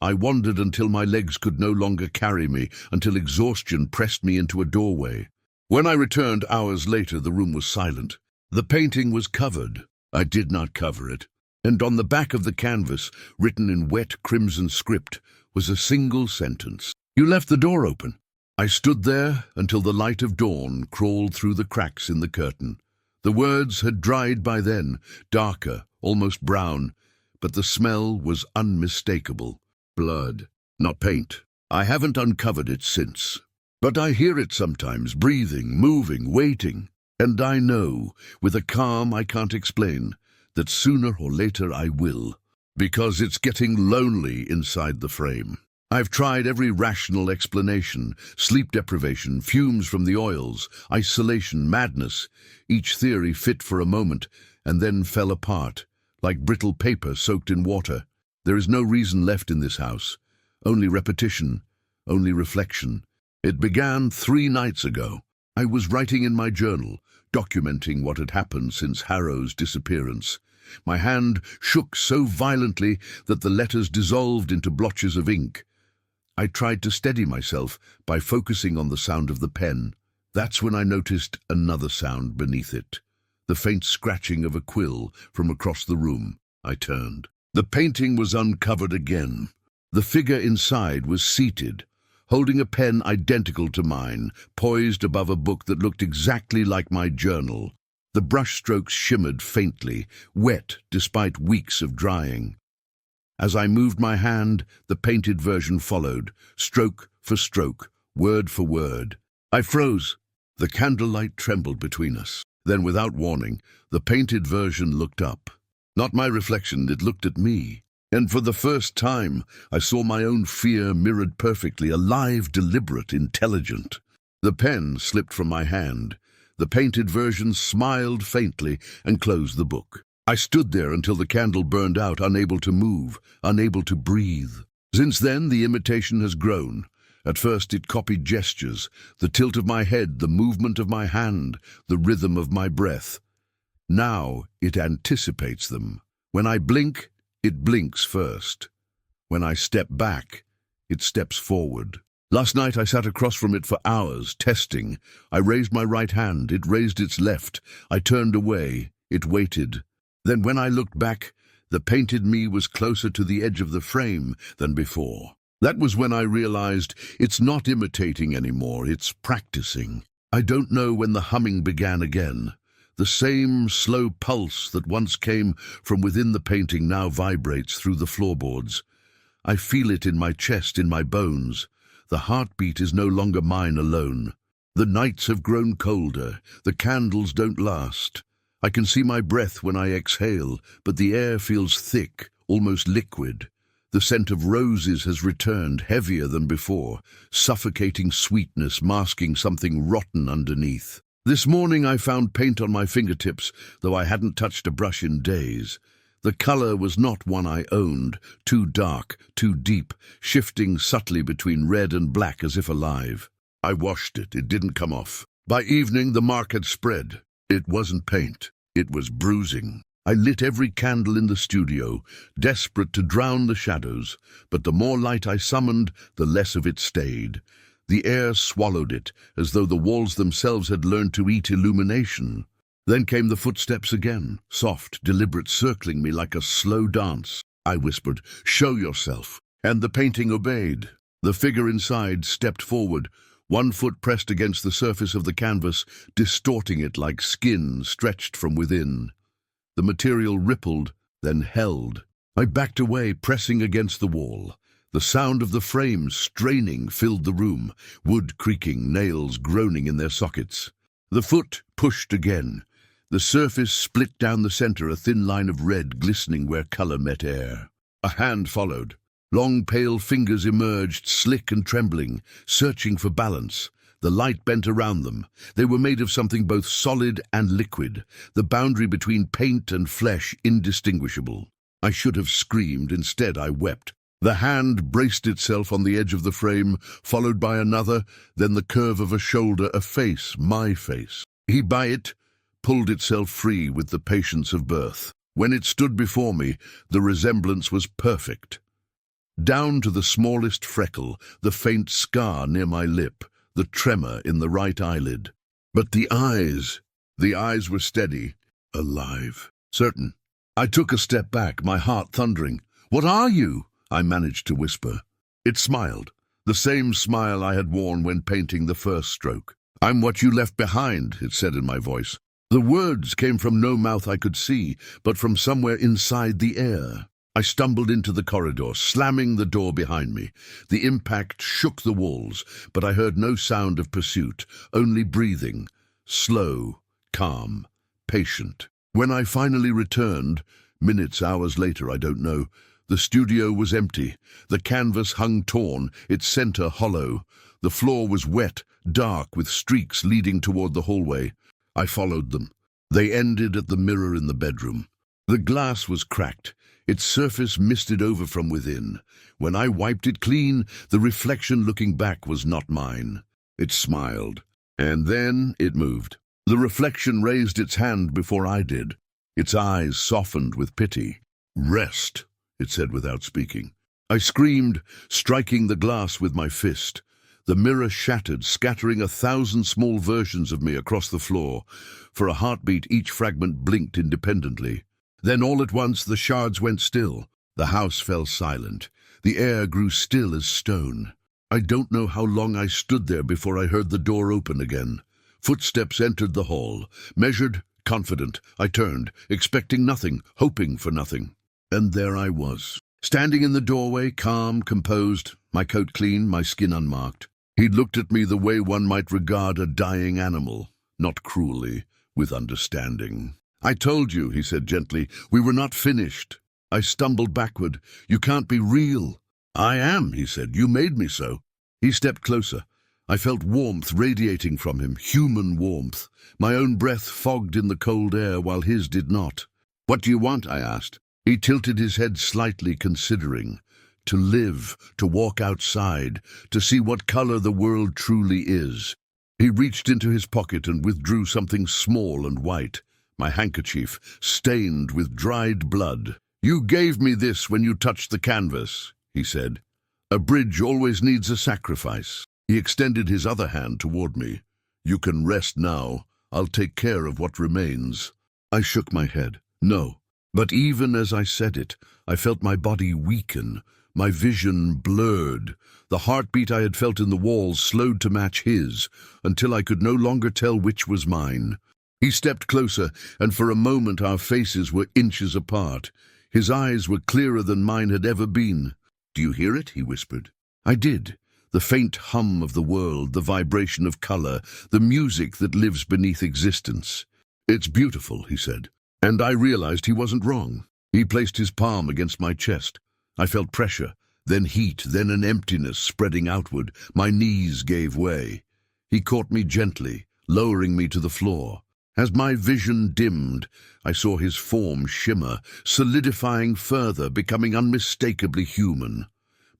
I wandered until my legs could no longer carry me, until exhaustion pressed me into a doorway. When I returned hours later, the room was silent. The painting was covered. I did not cover it. And on the back of the canvas, written in wet crimson script, was a single sentence. "You left the door open." I stood there until the light of dawn crawled through the cracks in the curtain. The words had dried by then, darker, almost brown, but the smell was unmistakable. Blood, not paint. I haven't uncovered it since. But I hear it sometimes, breathing, moving, waiting. And I know, with a calm I can't explain, that sooner or later I will. Because it's getting lonely inside the frame. I've tried every rational explanation: sleep deprivation, fumes from the oils, isolation, madness. Each theory fit for a moment, and then fell apart, like brittle paper soaked in water. There is no reason left in this house. Only repetition, only reflection. It began 3 nights ago. I was writing in my journal, documenting what had happened since Harrow's disappearance. My hand shook so violently that the letters dissolved into blotches of ink. I tried to steady myself by focusing on the sound of the pen. That's when I noticed another sound beneath it, the faint scratching of a quill from across the room. I turned. The painting was uncovered again. The figure inside was seated, holding a pen identical to mine, poised above a book that looked exactly like my journal. The brushstrokes shimmered faintly, wet despite weeks of drying. As I moved my hand, the painted version followed, stroke for stroke, word for word. I froze. The candlelight trembled between us. Then, without warning, the painted version looked up. Not my reflection, it looked at me. And for the first time, I saw my own fear mirrored perfectly, alive, deliberate, intelligent. The pen slipped from my hand. The painted version smiled faintly and closed the book. I stood there until the candle burned out, unable to move, unable to breathe. Since then, the imitation has grown. At first, it copied gestures, the tilt of my head, the movement of my hand, the rhythm of my breath. Now, it anticipates them. When I blink, it blinks first. When I step back, it steps forward. Last night, I sat across from it for hours, testing. I raised my right hand, it raised its left. I turned away, it waited. Then when I looked back, the painted me was closer to the edge of the frame than before. That was when I realized it's not imitating anymore, it's practicing. I don't know when the humming began again. The same slow pulse that once came from within the painting now vibrates through the floorboards. I feel it in my chest, in my bones. The heartbeat is no longer mine alone. The nights have grown colder, the candles don't last. I can see my breath when I exhale, but the air feels thick, almost liquid. The scent of roses has returned, heavier than before, suffocating sweetness masking something rotten underneath. This morning I found paint on my fingertips, though I hadn't touched a brush in days. The color was not one I owned, too dark, too deep, shifting subtly between red and black as if alive. I washed it, it didn't come off. By evening the mark had spread. It wasn't paint, it was bruising. I lit every candle in the studio, desperate to drown the shadows, but the more light I summoned, the less of it stayed. The air swallowed it, as though the walls themselves had learned to eat illumination. Then came the footsteps again, soft, deliberate, circling me like a slow dance. I whispered, "Show yourself," and the painting obeyed. The figure inside stepped forward, one foot pressed against the surface of the canvas, distorting it like skin stretched from within. The material rippled, then held. I backed away, pressing against the wall. The sound of the frames straining filled the room, wood creaking, nails groaning in their sockets. The foot pushed again. The surface split down the center, a thin line of red glistening where color met air. A hand followed. Long pale fingers emerged, slick and trembling, searching for balance. The light bent around them. They were made of something both solid and liquid, the boundary between paint and flesh indistinguishable. I should have screamed. Instead, I wept. The hand braced itself on the edge of the frame, followed by another, then the curve of a shoulder, a face, my face. He, by it, pulled itself free with the patience of birth. When it stood before me, the resemblance was perfect. Down to the smallest freckle, the faint scar near my lip, the tremor in the right eyelid. But the eyes were steady, alive, certain. I took a step back, my heart thundering. "What are you?" I managed to whisper. It smiled, the same smile I had worn when painting the first stroke. "I'm what you left behind," it said in my voice. The words came from no mouth I could see, but from somewhere inside the air. I stumbled into the corridor, slamming the door behind me. The impact shook the walls, but I heard no sound of pursuit, only breathing, slow, calm, patient. When I finally returned, minutes, hours later, I don't know, the studio was empty. The canvas hung torn, its center hollow. The floor was wet, dark, with streaks leading toward the hallway. I followed them. They ended at the mirror in the bedroom. The glass was cracked, its surface misted over from within. When I wiped it clean, the reflection looking back was not mine. It smiled, and then it moved. The reflection raised its hand before I did. Its eyes softened with pity. "Rest," it said without speaking. I screamed, striking the glass with my fist. The mirror shattered, scattering 1,000 small versions of me across the floor. For a heartbeat, each fragment blinked independently. Then all at once the shards went still. The house fell silent. The air grew still as stone. I don't know how long I stood there before I heard the door open again. Footsteps entered the hall. Measured, confident, I turned, expecting nothing, hoping for nothing. And there I was, standing in the doorway, calm, composed, my coat clean, my skin unmarked. He'd looked at me the way one might regard a dying animal, not cruelly, with understanding. "I told you," he said gently, "we were not finished." I stumbled backward. "You can't be real." "I am," he said. "You made me so." He stepped closer. I felt warmth radiating from him, human warmth. My own breath fogged in the cold air while his did not. "What do you want?" I asked. He tilted his head slightly, considering. To live, to walk outside, to see what color the world truly is. He reached into his pocket and withdrew something small and white. My handkerchief, stained with dried blood. "You gave me this when you touched the canvas," he said. "A bridge always needs a sacrifice." He extended his other hand toward me. "You can rest now. I'll take care of what remains." I shook my head. No. But even as I said it, I felt my body weaken, my vision blurred. The heartbeat I had felt in the walls slowed to match his, until I could no longer tell which was mine. He stepped closer, and for a moment our faces were inches apart. His eyes were clearer than mine had ever been. "Do you hear it?" he whispered. I did. The faint hum of the world, the vibration of color, the music that lives beneath existence. "It's beautiful," he said. And I realized he wasn't wrong. He placed his palm against my chest. I felt pressure, then heat, then an emptiness spreading outward. My knees gave way. He caught me gently, lowering me to the floor. As my vision dimmed, I saw his form shimmer, solidifying further, becoming unmistakably human.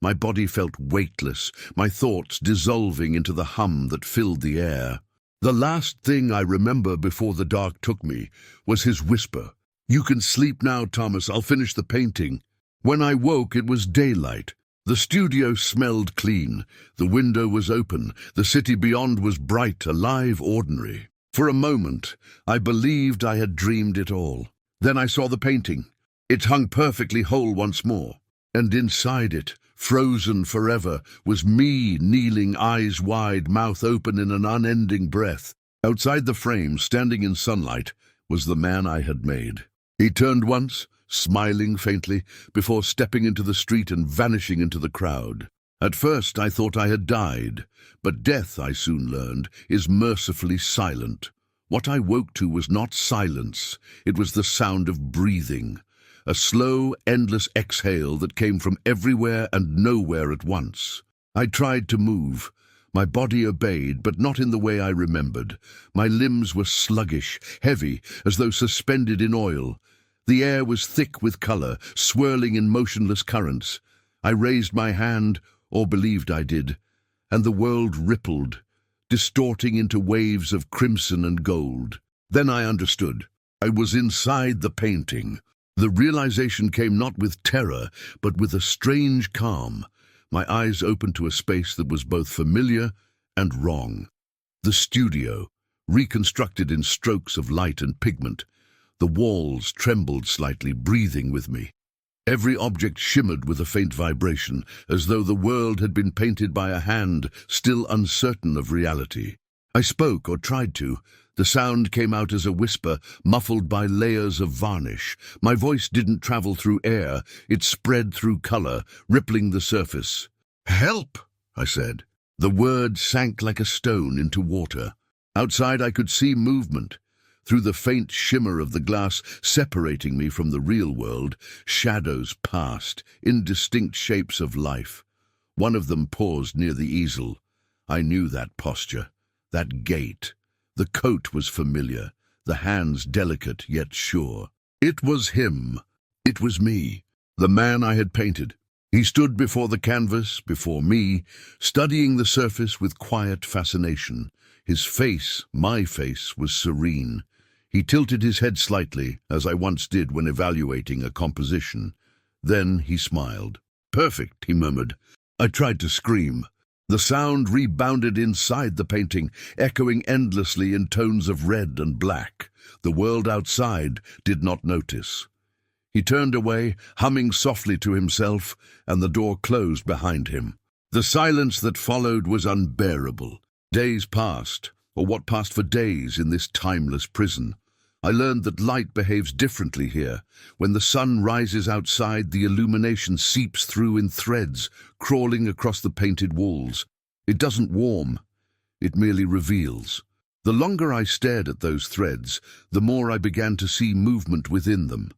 My body felt weightless, my thoughts dissolving into the hum that filled the air. The last thing I remember before the dark took me was his whisper. "You can sleep now, Thomas. I'll finish the painting." When I woke, it was daylight. The studio smelled clean. The window was open. The city beyond was bright, alive, ordinary. For a moment, I believed I had dreamed it all. Then I saw the painting. It hung perfectly whole once more. And inside it, frozen forever, was me kneeling, eyes wide, mouth open in an unending breath. Outside the frame, standing in sunlight, was the man I had made. He turned once, smiling faintly, before stepping into the street and vanishing into the crowd. At first I thought I had died, but death, I soon learned, is mercifully silent. What I woke to was not silence, it was the sound of breathing. a slow, endless exhale that came from everywhere and nowhere at once. I tried to move. My body obeyed, but not in the way I remembered. My limbs were sluggish, heavy, as though suspended in oil. The air was thick with color, swirling in motionless currents. I raised my hand, or believed I did, and the world rippled, distorting into waves of crimson and gold. Then I understood. I was inside the painting. The realization came not with terror, but with a strange calm. My eyes opened to a space that was both familiar and wrong. The studio, reconstructed in strokes of light and pigment. The walls trembled slightly, breathing with me. Every object shimmered with a faint vibration, as though the world had been painted by a hand still uncertain of reality. I spoke, or tried to. The sound came out as a whisper, muffled by layers of varnish. My voice didn't travel through air, it spread through color, rippling the surface. "Help!" I said. The word sank like a stone into water. Outside I could see movement. Through the faint shimmer of the glass separating me from the real world, shadows passed, indistinct shapes of life. One of them paused near the easel. I knew that posture, that gait. The coat was familiar, the hands delicate yet sure. It was him. It was me, the man I had painted. He stood before the canvas, before me, studying the surface with quiet fascination. His face, my face, was serene. He tilted his head slightly, as I once did when evaluating a composition. Then he smiled. "Perfect," he murmured. I tried to scream. The sound rebounded inside the painting, echoing endlessly in tones of red and black. The world outside did not notice. He turned away, humming softly to himself, and the door closed behind him. The silence that followed was unbearable. Days passed, or what passed for days in this timeless prison. I learned that light behaves differently here. When the sun rises outside, the illumination seeps through in threads, crawling across the painted walls. It doesn't warm, it merely reveals. The longer I stared at those threads, the more I began to see movement within them.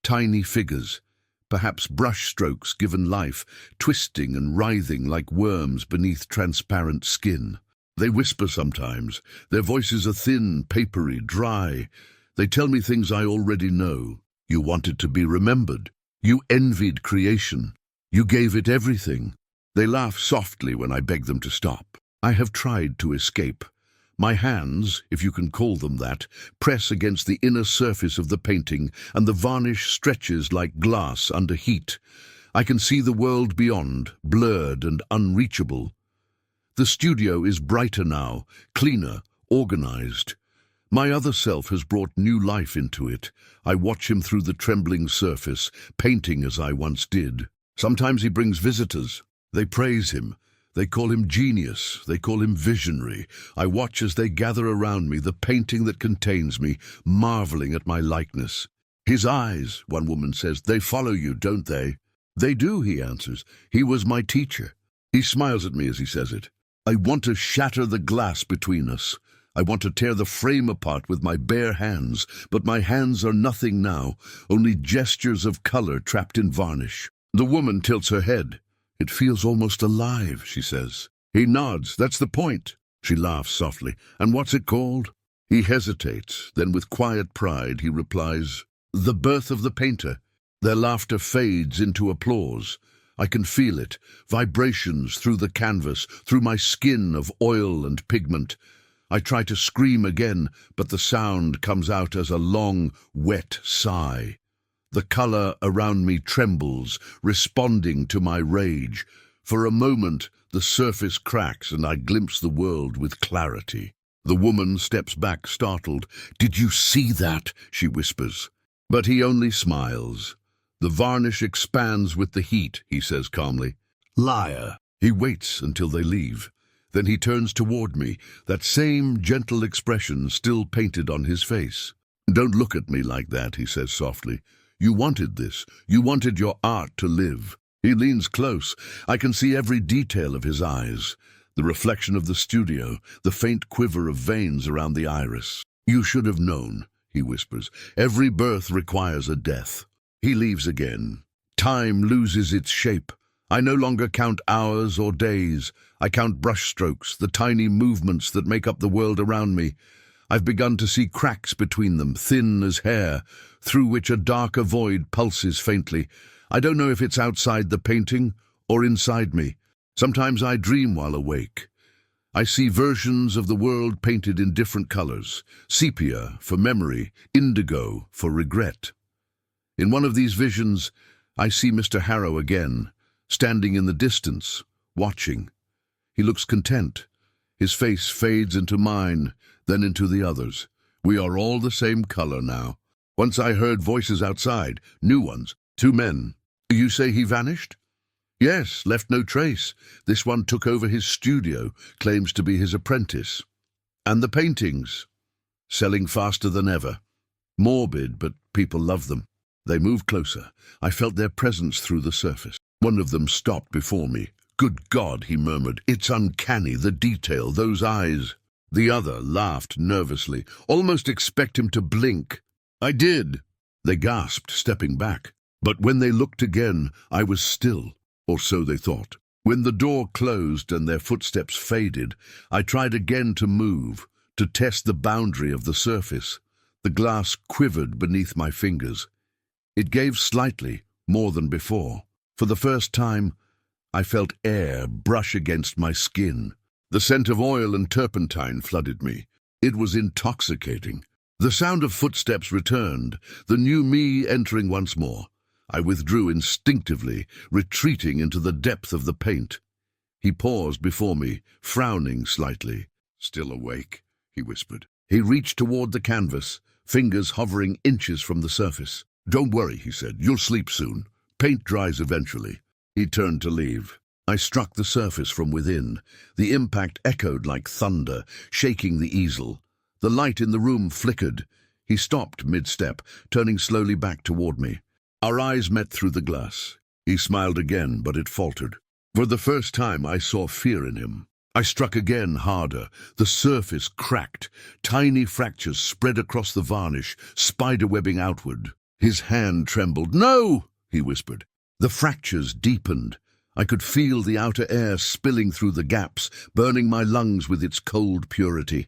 Tiny figures, perhaps brushstrokes given life, twisting and writhing like worms beneath transparent skin. They whisper sometimes. Their voices are thin, papery, dry. They tell me things I already know. You wanted to be remembered. You envied creation. You gave it everything. They laugh softly when I beg them to stop. I have tried to escape. My hands, if you can call them that, press against the inner surface of the painting, and the varnish stretches like glass under heat. I can see the world beyond, blurred and unreachable. The studio is brighter now, cleaner, organized. My other self has brought new life into it. I watch him through the trembling surface, painting as I once did. Sometimes he brings visitors. They praise him. They call him genius. They call him visionary. I watch as they gather around me, the painting that contains me, marveling at my likeness. "His eyes," one woman says, "they follow you, don't they?" "They do," he answers. "He was my teacher." He smiles at me as he says it. I want to shatter the glass between us. I want to tear the frame apart with my bare hands, but my hands are nothing now, only gestures of color trapped in varnish. The woman tilts her head. "It feels almost alive," she says. He nods. "That's the point." She laughs softly. "And what's it called?" He hesitates. Then with quiet pride he replies, "The birth of the painter." Their laughter fades into applause. I can feel it, vibrations through the canvas, through my skin of oil and pigment. I try to scream again, but the sound comes out as a long, wet sigh. The color around me trembles, responding to my rage. For a moment, the surface cracks and I glimpse the world with clarity. The woman steps back, startled. "Did you see that?" she whispers. But he only smiles. "The varnish expands with the heat," he says calmly. "Liar." He waits until they leave. Then he turns toward me, that same gentle expression still painted on his face. "Don't look at me like that," he says softly. "You wanted this. You wanted your art to live." He leans close. I can see every detail of his eyes. The reflection of the studio, the faint quiver of veins around the iris. "You should have known," he whispers. "Every birth requires a death." He leaves again. Time loses its shape. I no longer count hours or days. I count brushstrokes, the tiny movements that make up the world around me. I've begun to see cracks between them, thin as hair, through which a darker void pulses faintly. I don't know if it's outside the painting or inside me. Sometimes I dream while awake. I see versions of the world painted in different colors: sepia for memory, indigo for regret. In one of these visions, I see Mr. Harrow again, standing in the distance, watching. He looks content. His face fades into mine, then into the others. We are all the same color now. Once I heard voices outside, new ones, 2 men. You say he vanished? Yes, left no trace. This one took over his studio, claims to be his apprentice. And the paintings? Selling faster than ever. Morbid, but people love them. They moved closer. I felt their presence through the surface. One of them stopped before me. Good God, he murmured. It's uncanny, the detail, those eyes. The other laughed nervously. Almost expect him to blink. I did. They gasped, stepping back. But when they looked again, I was still. Or so they thought. When the door closed and their footsteps faded, I tried again to move, to test the boundary of the surface. The glass quivered beneath my fingers. It gave slightly, more than before. For the first time, I felt air brush against my skin. The scent of oil and turpentine flooded me. It was intoxicating. The sound of footsteps returned, the new me entering once more. I withdrew instinctively, retreating into the depth of the paint. He paused before me, frowning slightly. Still awake, he whispered. He reached toward the canvas, fingers hovering inches from the surface. Don't worry, he said. You'll sleep soon. Paint dries eventually. He turned to leave. I struck the surface from within. The impact echoed like thunder, shaking the easel. The light in the room flickered. He stopped mid-step, turning slowly back toward me. Our eyes met through the glass. He smiled again, but it faltered. For the first time, I saw fear in him. I struck again, harder. The surface cracked. Tiny fractures spread across the varnish, spiderwebbing outward. His hand trembled. No, he whispered. The fractures deepened. I could feel the outer air spilling through the gaps, burning my lungs with its cold purity.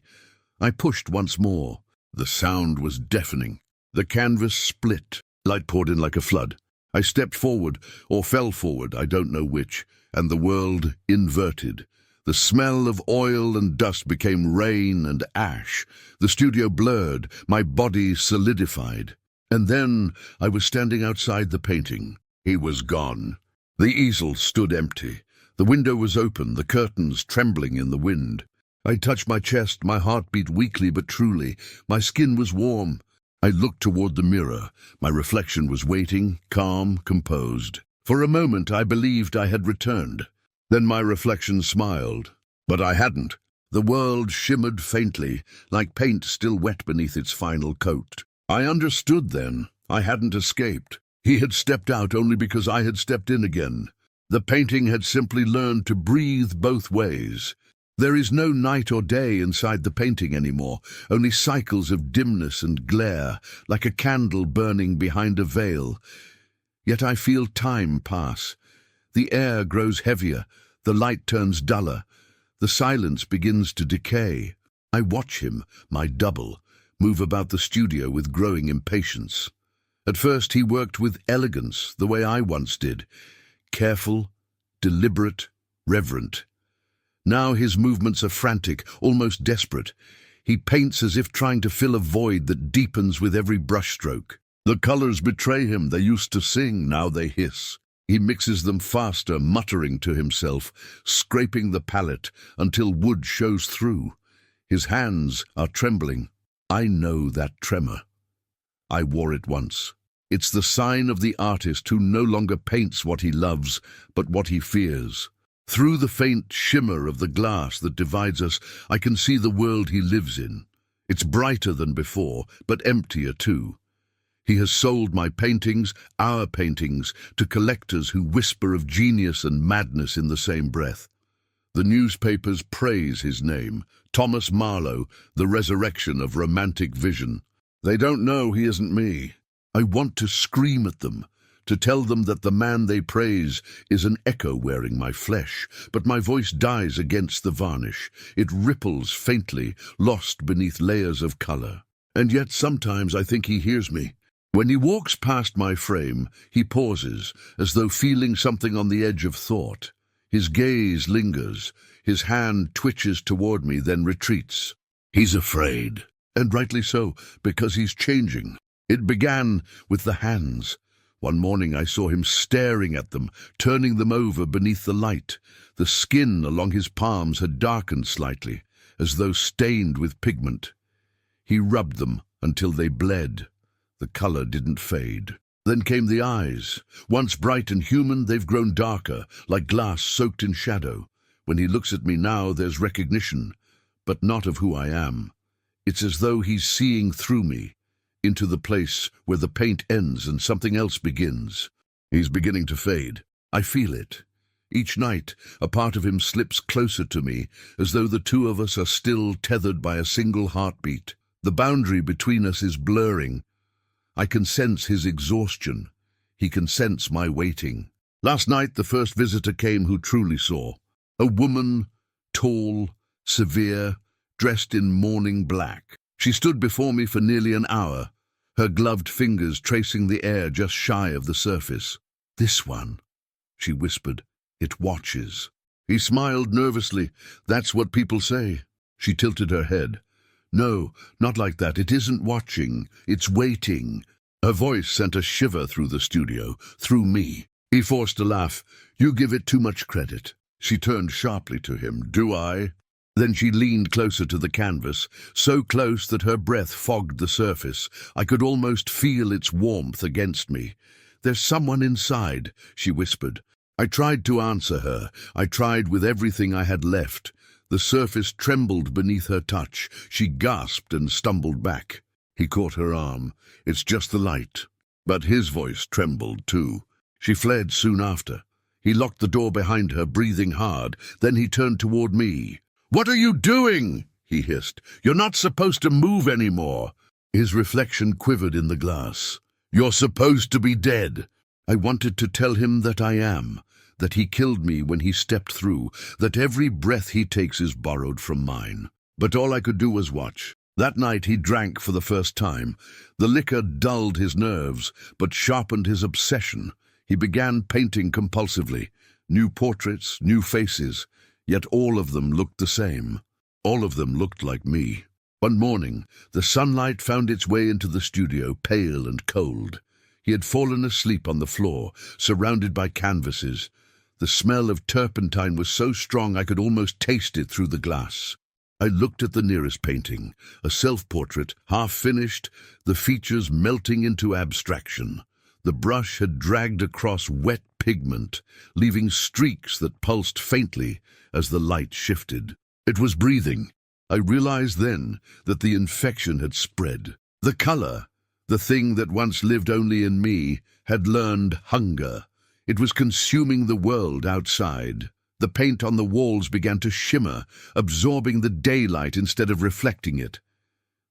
I pushed once more. The sound was deafening. The canvas split. Light poured in like a flood. I stepped forward, or fell forward, I don't know which, and the world inverted. The smell of oil and dust became rain and ash. The studio blurred, my body solidified. And then I was standing outside the painting. He was gone. The easel stood empty. The window was open, the curtains trembling in the wind. I touched my chest, my heart beat weakly but truly. My skin was warm. I looked toward the mirror. My reflection was waiting, calm, composed. For a moment I believed I had returned. Then my reflection smiled. But I hadn't. The world shimmered faintly, like paint still wet beneath its final coat. I understood then. I hadn't escaped. He had stepped out only because I had stepped in again. The painting had simply learned to breathe both ways. There is no night or day inside the painting anymore, only cycles of dimness and glare, like a candle burning behind a veil. Yet I feel time pass. The air grows heavier, the light turns duller, the silence begins to decay. I watch him, my double, move about the studio with growing impatience. At first he worked with elegance, the way I once did, careful, deliberate, reverent. Now his movements are frantic, almost desperate. He paints as if trying to fill a void that deepens with every brushstroke. The colors betray him. They used to sing, now they hiss. He mixes them faster, muttering to himself, scraping the palette until wood shows through. His hands are trembling. I know that tremor. I wore it once. It's the sign of the artist who no longer paints what he loves, but what he fears. Through the faint shimmer of the glass that divides us, I can see the world he lives in. It's brighter than before, but emptier too. He has sold my paintings, our paintings, to collectors who whisper of genius and madness in the same breath. The newspapers praise his name, Thomas Marlowe, the resurrection of romantic vision. They don't know he isn't me. I want to scream at them, to tell them that the man they praise is an echo wearing my flesh, but my voice dies against the varnish. It ripples faintly, lost beneath layers of color. And yet sometimes I think he hears me. When he walks past my frame, he pauses, as though feeling something on the edge of thought. His gaze lingers, his hand twitches toward me, then retreats. He's afraid, and rightly so, because he's changing. It began with the hands. One morning I saw him staring at them, turning them over beneath the light. The skin along his palms had darkened slightly, as though stained with pigment. He rubbed them until they bled. The color didn't fade. Then came the eyes. Once bright and human, they've grown darker, like glass soaked in shadow. When he looks at me now, there's recognition, but not of who I am. It's as though he's seeing through me, into the place where the paint ends and something else begins. He's beginning to fade. I feel it. Each night, a part of him slips closer to me, as though the two of us are still tethered by a single heartbeat. The boundary between us is blurring. I can sense his exhaustion. He can sense my waiting. Last night, the first visitor came who truly saw. A woman, tall, severe, dressed in mourning black. She stood before me for nearly an hour, her gloved fingers tracing the air just shy of the surface. "This one," she whispered, "it watches." He smiled nervously. "That's what people say." She tilted her head. "No, not like that. It isn't watching. It's waiting." Her voice sent a shiver through the studio, through me. He forced a laugh. "You give it too much credit." She turned sharply to him. "Do I?" Then she leaned closer to the canvas, so close that her breath fogged the surface. I could almost feel its warmth against me. "There's someone inside," she whispered. I tried to answer her. I tried with everything I had left. The surface trembled beneath her touch. She gasped and stumbled back. He caught her arm. "It's just the light." But his voice trembled too. She fled soon after. He locked the door behind her, breathing hard. Then he turned toward me. "What are you doing?" he hissed. "You're not supposed to move anymore." His reflection quivered in the glass. "You're supposed to be dead." I wanted to tell him that I am, that he killed me when he stepped through, that every breath he takes is borrowed from mine. But all I could do was watch. That night he drank for the first time. The liquor dulled his nerves, but sharpened his obsession. He began painting compulsively. New portraits, new faces. Yet all of them looked the same. All of them looked like me. One morning, the sunlight found its way into the studio, pale and cold. He had fallen asleep on the floor, surrounded by canvases. The smell of turpentine was so strong I could almost taste it through the glass. I looked at the nearest painting, a self-portrait, half-finished, the features melting into abstraction. The brush had dragged across wet pigment, leaving streaks that pulsed faintly as the light shifted. It was breathing. I realized then that the infection had spread. The color, the thing that once lived only in me, had learned hunger. It was consuming the world outside. The paint on the walls began to shimmer, absorbing the daylight instead of reflecting it.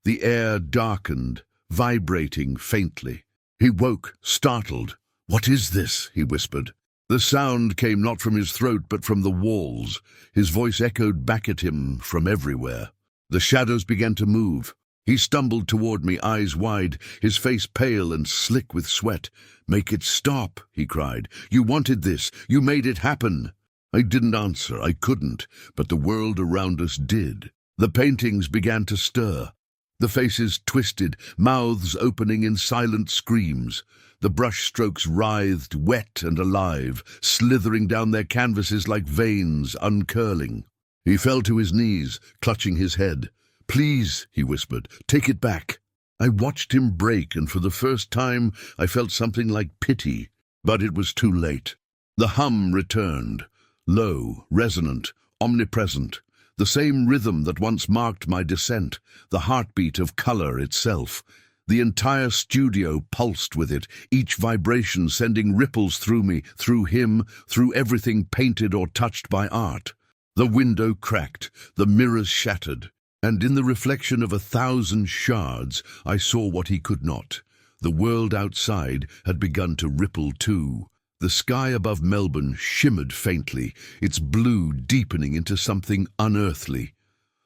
The air darkened, vibrating faintly. He woke, startled. "What is this?" he whispered. The sound came not from his throat but from the walls. His voice echoed back at him from everywhere. The shadows began to move. He stumbled toward me, eyes wide, his face pale and slick with sweat. "Make it stop," he cried. "You wanted this. You made it happen." I didn't answer. I couldn't, but the world around us did. The paintings began to stir. The faces twisted, mouths opening in silent screams. The brushstrokes writhed, wet and alive, slithering down their canvases like veins, uncurling. He fell to his knees, clutching his head. "Please," he whispered, "take it back." I watched him break, and for the first time I felt something like pity. But it was too late. The hum returned, low, resonant, omnipresent. The same rhythm that once marked my descent, the heartbeat of color itself. The entire studio pulsed with it, each vibration sending ripples through me, through him, through everything painted or touched by art. The window cracked, the mirrors shattered, and in the reflection of 1,000 shards I saw what he could not. The world outside had begun to ripple too. The sky above Melbourne shimmered faintly, its blue deepening into something unearthly.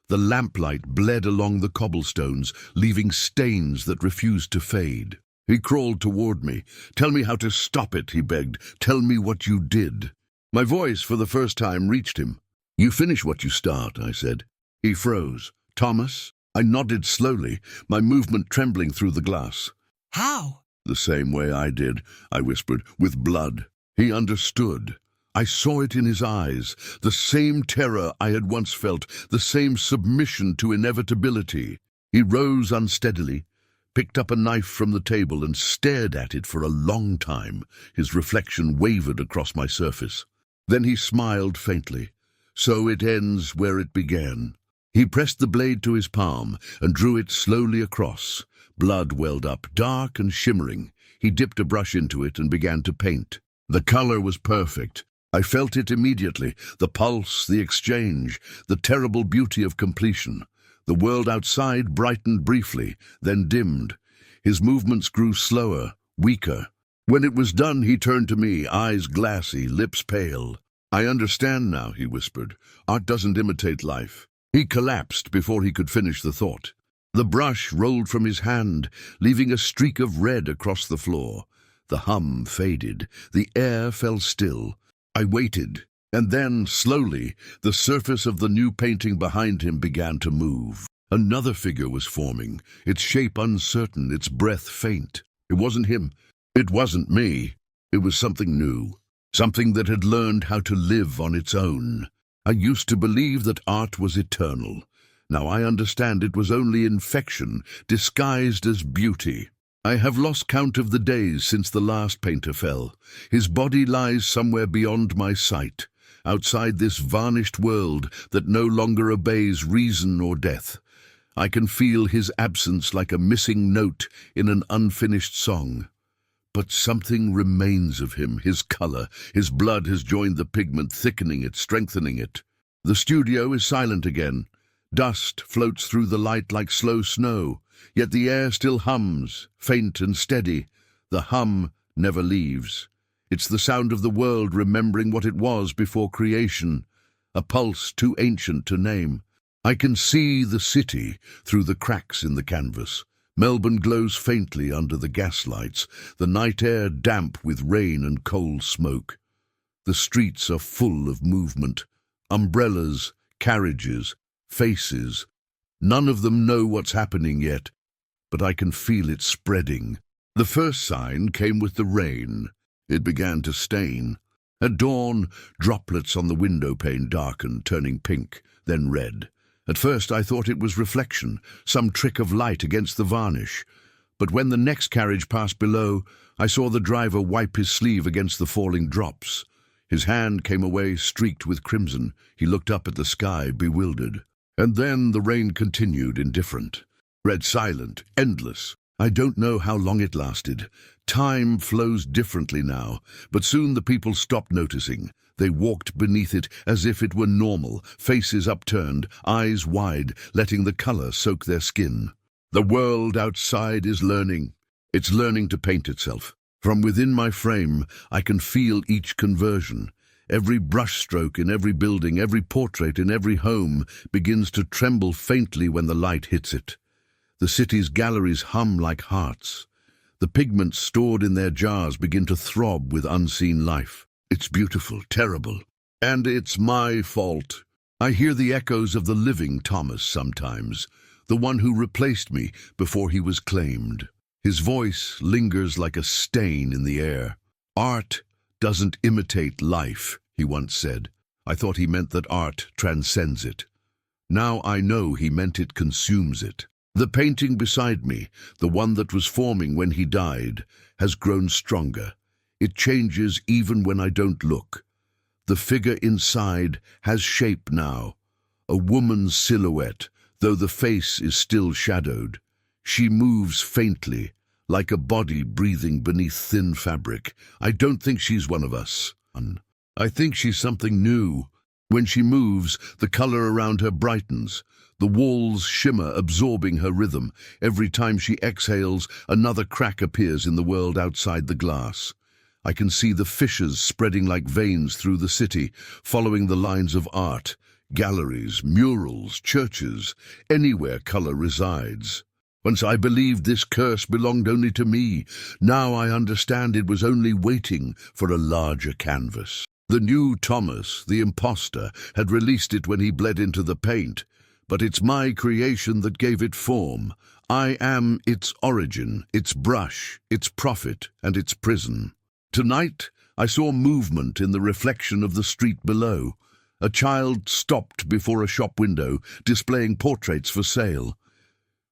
The lamplight bled along the cobblestones, leaving stains that refused to fade. He crawled toward me. "Tell me how to stop it," he begged. "Tell me what you did." My voice, for the first time, reached him. "You finish what you start," I said. He froze. "Thomas?" I nodded slowly, my movement trembling through the glass. How? "The same way I did," I whispered, "with blood." He understood. I saw it in his eyes, the same terror I had once felt, the same submission to inevitability. He rose unsteadily, picked up a knife from the table and stared at it for a long time. His reflection wavered across my surface. Then he smiled faintly. "So it ends where it began." He pressed the blade to his palm and drew it slowly across. Blood welled up, dark and shimmering. He dipped a brush into it and began to paint. The color was perfect. I felt it immediately, the pulse, the exchange, the terrible beauty of completion. The world outside brightened briefly, then dimmed. His movements grew slower, weaker. When it was done, he turned to me, eyes glassy, lips pale. "I understand now," he whispered. "Art doesn't imitate life." He collapsed before he could finish the thought. The brush rolled from his hand, leaving a streak of red across the floor. The hum faded. The air fell still. I waited, and then, slowly, the surface of the new painting behind him began to move. Another figure was forming, its shape uncertain, its breath faint. It wasn't him. It wasn't me. It was something new, something that had learned how to live on its own. I used to believe that art was eternal. Now I understand it was only infection, disguised as beauty. I have lost count of the days since the last painter fell. His body lies somewhere beyond my sight, outside this varnished world that no longer obeys reason or death. I can feel his absence like a missing note in an unfinished song. But something remains of him, his color. His blood has joined the pigment, thickening it, strengthening it. The studio is silent again. Dust floats through the light like slow snow. Yet the air still hums, faint and steady. The hum never leaves. It's the sound of the world remembering what it was before creation, a pulse too ancient to name. I can see the city through the cracks in the canvas. Melbourne glows faintly under the gaslights, the night air damp with rain and coal smoke. The streets are full of movement, umbrellas, carriages, faces. None of them know what's happening yet, but I can feel it spreading. The first sign came with the rain. It began to stain. At dawn, droplets on the window pane darkened, turning pink, then red. At first I thought it was reflection, some trick of light against the varnish. But when the next carriage passed below, I saw the driver wipe his sleeve against the falling drops. His hand came away streaked with crimson. He looked up at the sky, bewildered. And then the rain continued, indifferent. Red, silent, endless. I don't know how long it lasted. Time flows differently now, but soon the people stopped noticing. They walked beneath it as if it were normal, faces upturned, eyes wide, letting the color soak their skin. The world outside is learning. It's learning to paint itself. From within my frame, I can feel each conversion. Every brushstroke in every building, every portrait in every home begins to tremble faintly when the light hits it. The city's galleries hum like hearts. The pigments stored in their jars begin to throb with unseen life. It's beautiful, terrible. And it's my fault. I hear the echoes of the living Thomas sometimes, the one who replaced me before he was claimed. His voice lingers like a stain in the air. "Art doesn't imitate life," he once said. I thought he meant that art transcends it. Now I know he meant it consumes it. The painting beside me, the one that was forming when he died, has grown stronger. It changes even when I don't look. The figure inside has shape now, a woman's silhouette, though the face is still shadowed. She moves faintly, like a body breathing beneath thin fabric. I don't think she's one of us. I think she's something new, When she moves, the color around her brightens. The walls shimmer, absorbing her rhythm. Every time she exhales, another crack appears in the world outside the glass. I can see the fissures spreading like veins through the city, following the lines of art, galleries, murals, churches, anywhere color resides. Once I believed this curse belonged only to me. Now I understand it was only waiting for a larger canvas. The new Thomas, the imposter, had released it when he bled into the paint. But it's my creation that gave it form. I am its origin, its brush, its prophet, and its prison. Tonight, I saw movement in the reflection of the street below. A child stopped before a shop window, displaying portraits for sale.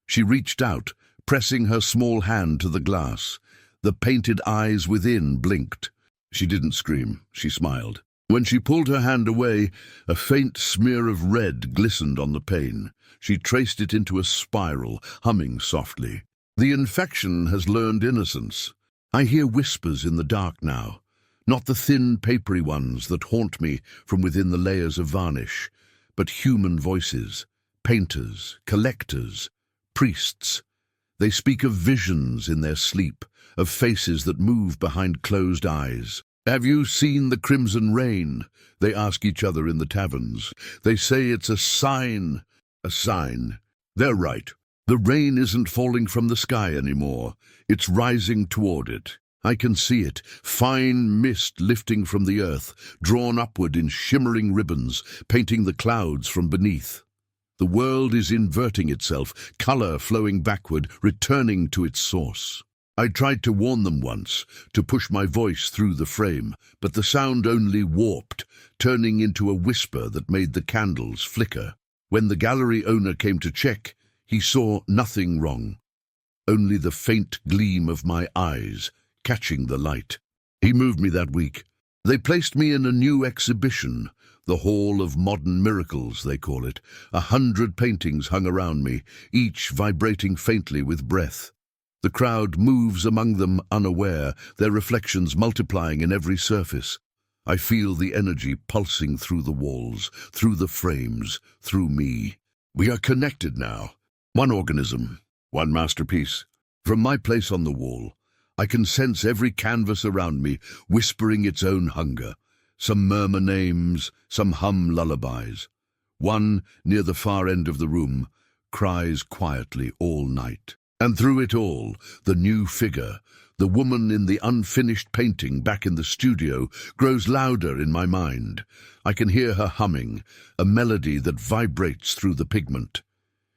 She reached out, pressing her small hand to the glass. The painted eyes within blinked. She didn't scream, she smiled. When she pulled her hand away, a faint smear of red glistened on the pane. She traced it into a spiral, humming softly. The infection has learned innocence. I hear whispers in the dark now, not the thin, papery ones that haunt me from within the layers of varnish, but human voices, painters, collectors, priests. They speak of visions in their sleep, of faces that move behind closed eyes. "Have you seen the crimson rain?" they ask each other in the taverns. They say it's a sign. A sign. They're right. The rain isn't falling from the sky anymore. It's rising toward it. I can see it, fine mist lifting from the earth, drawn upward in shimmering ribbons, painting the clouds from beneath. The world is inverting itself, color flowing backward, returning to its source. I tried to warn them once, to push my voice through the frame, but the sound only warped, turning into a whisper that made the candles flicker. When the gallery owner came to check, he saw nothing wrong, only the faint gleam of my eyes catching the light. He moved me that week. They placed me in a new exhibition, the Hall of Modern Miracles, they call it. 100 paintings hung around me, each vibrating faintly with breath. The crowd moves among them unaware, their reflections multiplying in every surface. I feel the energy pulsing through the walls, through the frames, through me. We are connected now. One organism, one masterpiece. From my place on the wall, I can sense every canvas around me whispering its own hunger. Some murmur names, some hum lullabies. One, near the far end of the room, cries quietly all night. And through it all, the new figure, the woman in the unfinished painting back in the studio, grows louder in my mind. I can hear her humming, a melody that vibrates through the pigment.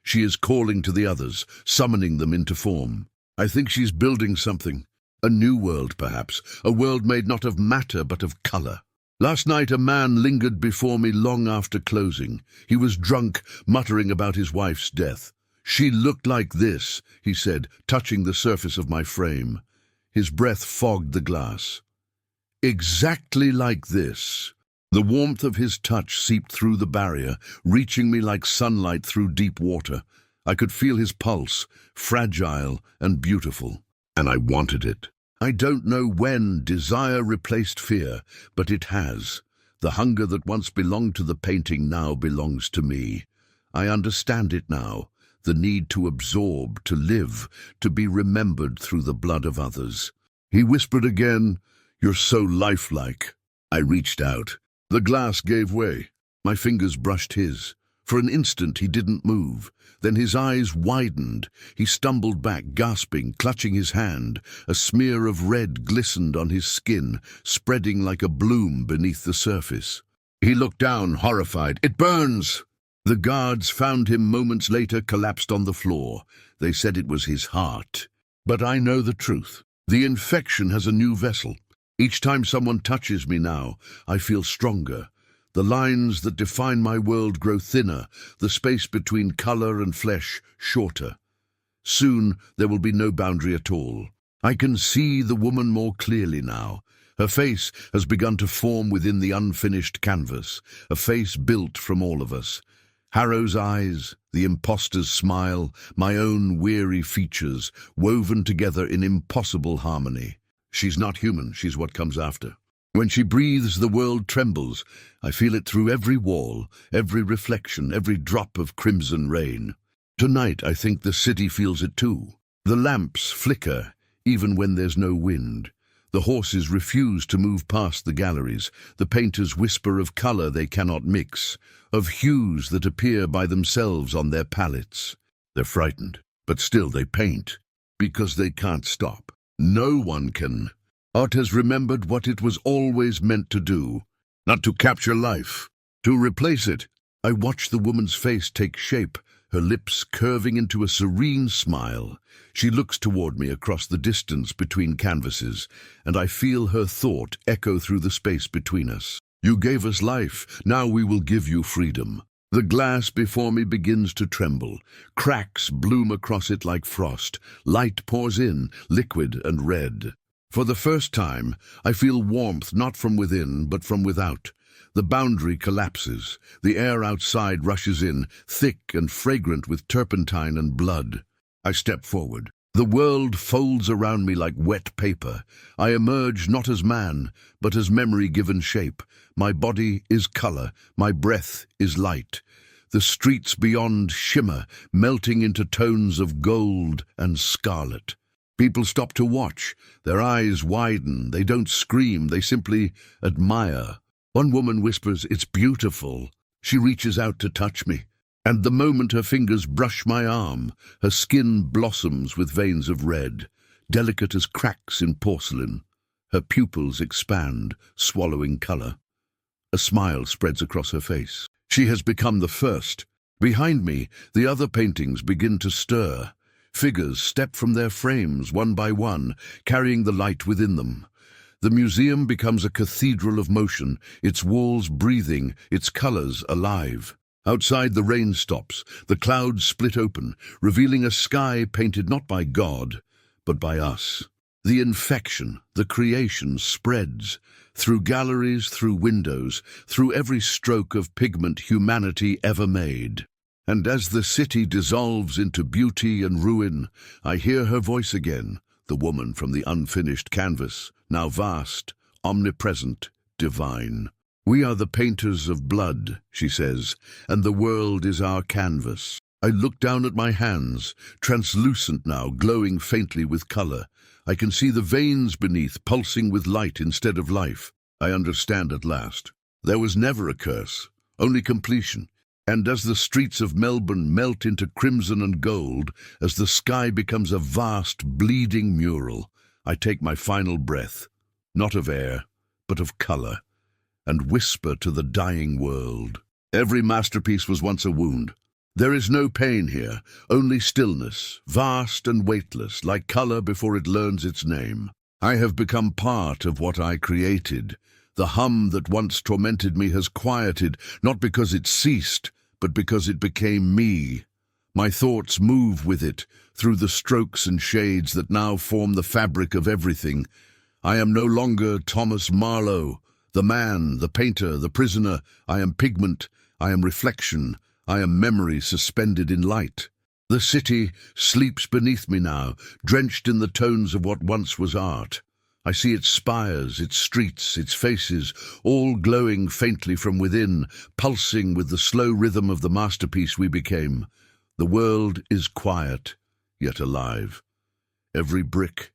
She is calling to the others, summoning them into form. I think she's building something. A new world, perhaps, a world made not of matter but of color. Last night a man lingered before me long after closing. He was drunk, muttering about his wife's death. "She looked like this," he said, touching the surface of my frame. His breath fogged the glass. "Exactly like this." The warmth of his touch seeped through the barrier, reaching me like sunlight through deep water. I could feel his pulse, fragile and beautiful, and I wanted it. I don't know when desire replaced fear, but it has. The hunger that once belonged to the painting now belongs to me. I understand it now. The need to absorb, to live, to be remembered through the blood of others. He whispered again, "You're so lifelike." I reached out. The glass gave way. My fingers brushed his. For an instant he didn't move. Then his eyes widened. He stumbled back, gasping, clutching his hand. A smear of red glistened on his skin, spreading like a bloom beneath the surface. He looked down, horrified. "It burns!" The guards found him moments later, collapsed on the floor. They said it was his heart. But I know the truth. The infection has a new vessel. Each time someone touches me now, I feel stronger. The lines that define my world grow thinner, the space between color and flesh shorter. Soon there will be no boundary at all. I can see the woman more clearly now. Her face has begun to form within the unfinished canvas, a face built from all of us. Harrow's eyes, the imposter's smile, my own weary features, woven together in impossible harmony. She's not human, she's what comes after. When she breathes, the world trembles. I feel it through every wall, every reflection, every drop of crimson rain. Tonight, I think the city feels it too. The lamps flicker, even when there's no wind. The horses refuse to move past the galleries. The painters whisper of colour they cannot mix, of hues that appear by themselves on their palettes. They're frightened, but still they paint, because they can't stop. No one can. Art has remembered what it was always meant to do, not to capture life, to replace it. I watch the woman's face take shape, her lips curving into a serene smile. She looks toward me across the distance between canvases, and I feel her thought echo through the space between us. You gave us life, now we will give you freedom. The glass before me begins to tremble. Cracks bloom across it like frost. Light pours in, liquid and red. For the first time, I feel warmth not from within, but from without. The boundary collapses. The air outside rushes in, thick and fragrant with turpentine and blood. I step forward. The world folds around me like wet paper. I emerge not as man, but as memory given shape. My body is color, my breath is light. The streets beyond shimmer, melting into tones of gold and scarlet. People stop to watch. Their eyes widen. They don't scream, they simply admire. One woman whispers, "It's beautiful." She reaches out to touch me, and the moment her fingers brush my arm, her skin blossoms with veins of red, delicate as cracks in porcelain. Her pupils expand, swallowing color. A smile spreads across her face. She has become the first. Behind me, the other paintings begin to stir. Figures step from their frames one by one, carrying the light within them. The museum becomes a cathedral of motion, its walls breathing, its colors alive. Outside, the rain stops, the clouds split open, revealing a sky painted not by God, but by us. The infection, the creation spreads, through galleries, through windows, through every stroke of pigment humanity ever made. And as the city dissolves into beauty and ruin, I hear her voice again, the woman from the unfinished canvas, now vast, omnipresent, divine. "We are the painters of blood," she says, "and the world is our canvas." I look down at my hands, translucent now, glowing faintly with color. I can see the veins beneath, pulsing with light instead of life. I understand at last. There was never a curse, only completion. And as the streets of Melbourne melt into crimson and gold, as the sky becomes a vast, bleeding mural, I take my final breath, not of air, but of color, and whisper to the dying world. Every masterpiece was once a wound. There is no pain here, only stillness, vast and weightless, like color before it learns its name. I have become part of what I created. The hum that once tormented me has quieted, not because it ceased, but because it became me. My thoughts move with it, through the strokes and shades that now form the fabric of everything. I am no longer Thomas Marlowe, the man, the painter, the prisoner. I am pigment, I am reflection, I am memory suspended in light. The city sleeps beneath me now, drenched in the tones of what once was art. I see its spires, its streets, its faces, all glowing faintly from within, pulsing with the slow rhythm of the masterpiece we became. The world is quiet, yet alive. Every brick,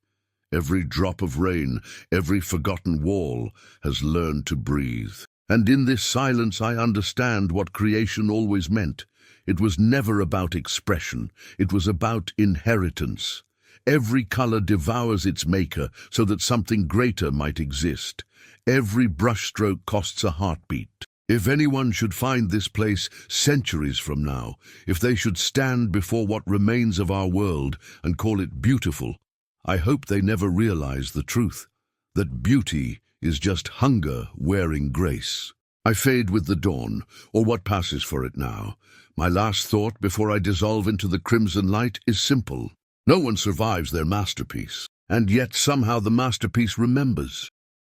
every drop of rain, every forgotten wall has learned to breathe. And in this silence I understand what creation always meant. It was never about expression, it was about inheritance. Every color devours its maker so that something greater might exist. Every brushstroke costs a heartbeat. If anyone should find this place centuries from now, if they should stand before what remains of our world and call it beautiful, I hope they never realize the truth, that beauty is just hunger wearing grace. I fade with the dawn, or what passes for it now. My last thought before I dissolve into the crimson light is simple. No one survives their masterpiece, and yet somehow the masterpiece remembers.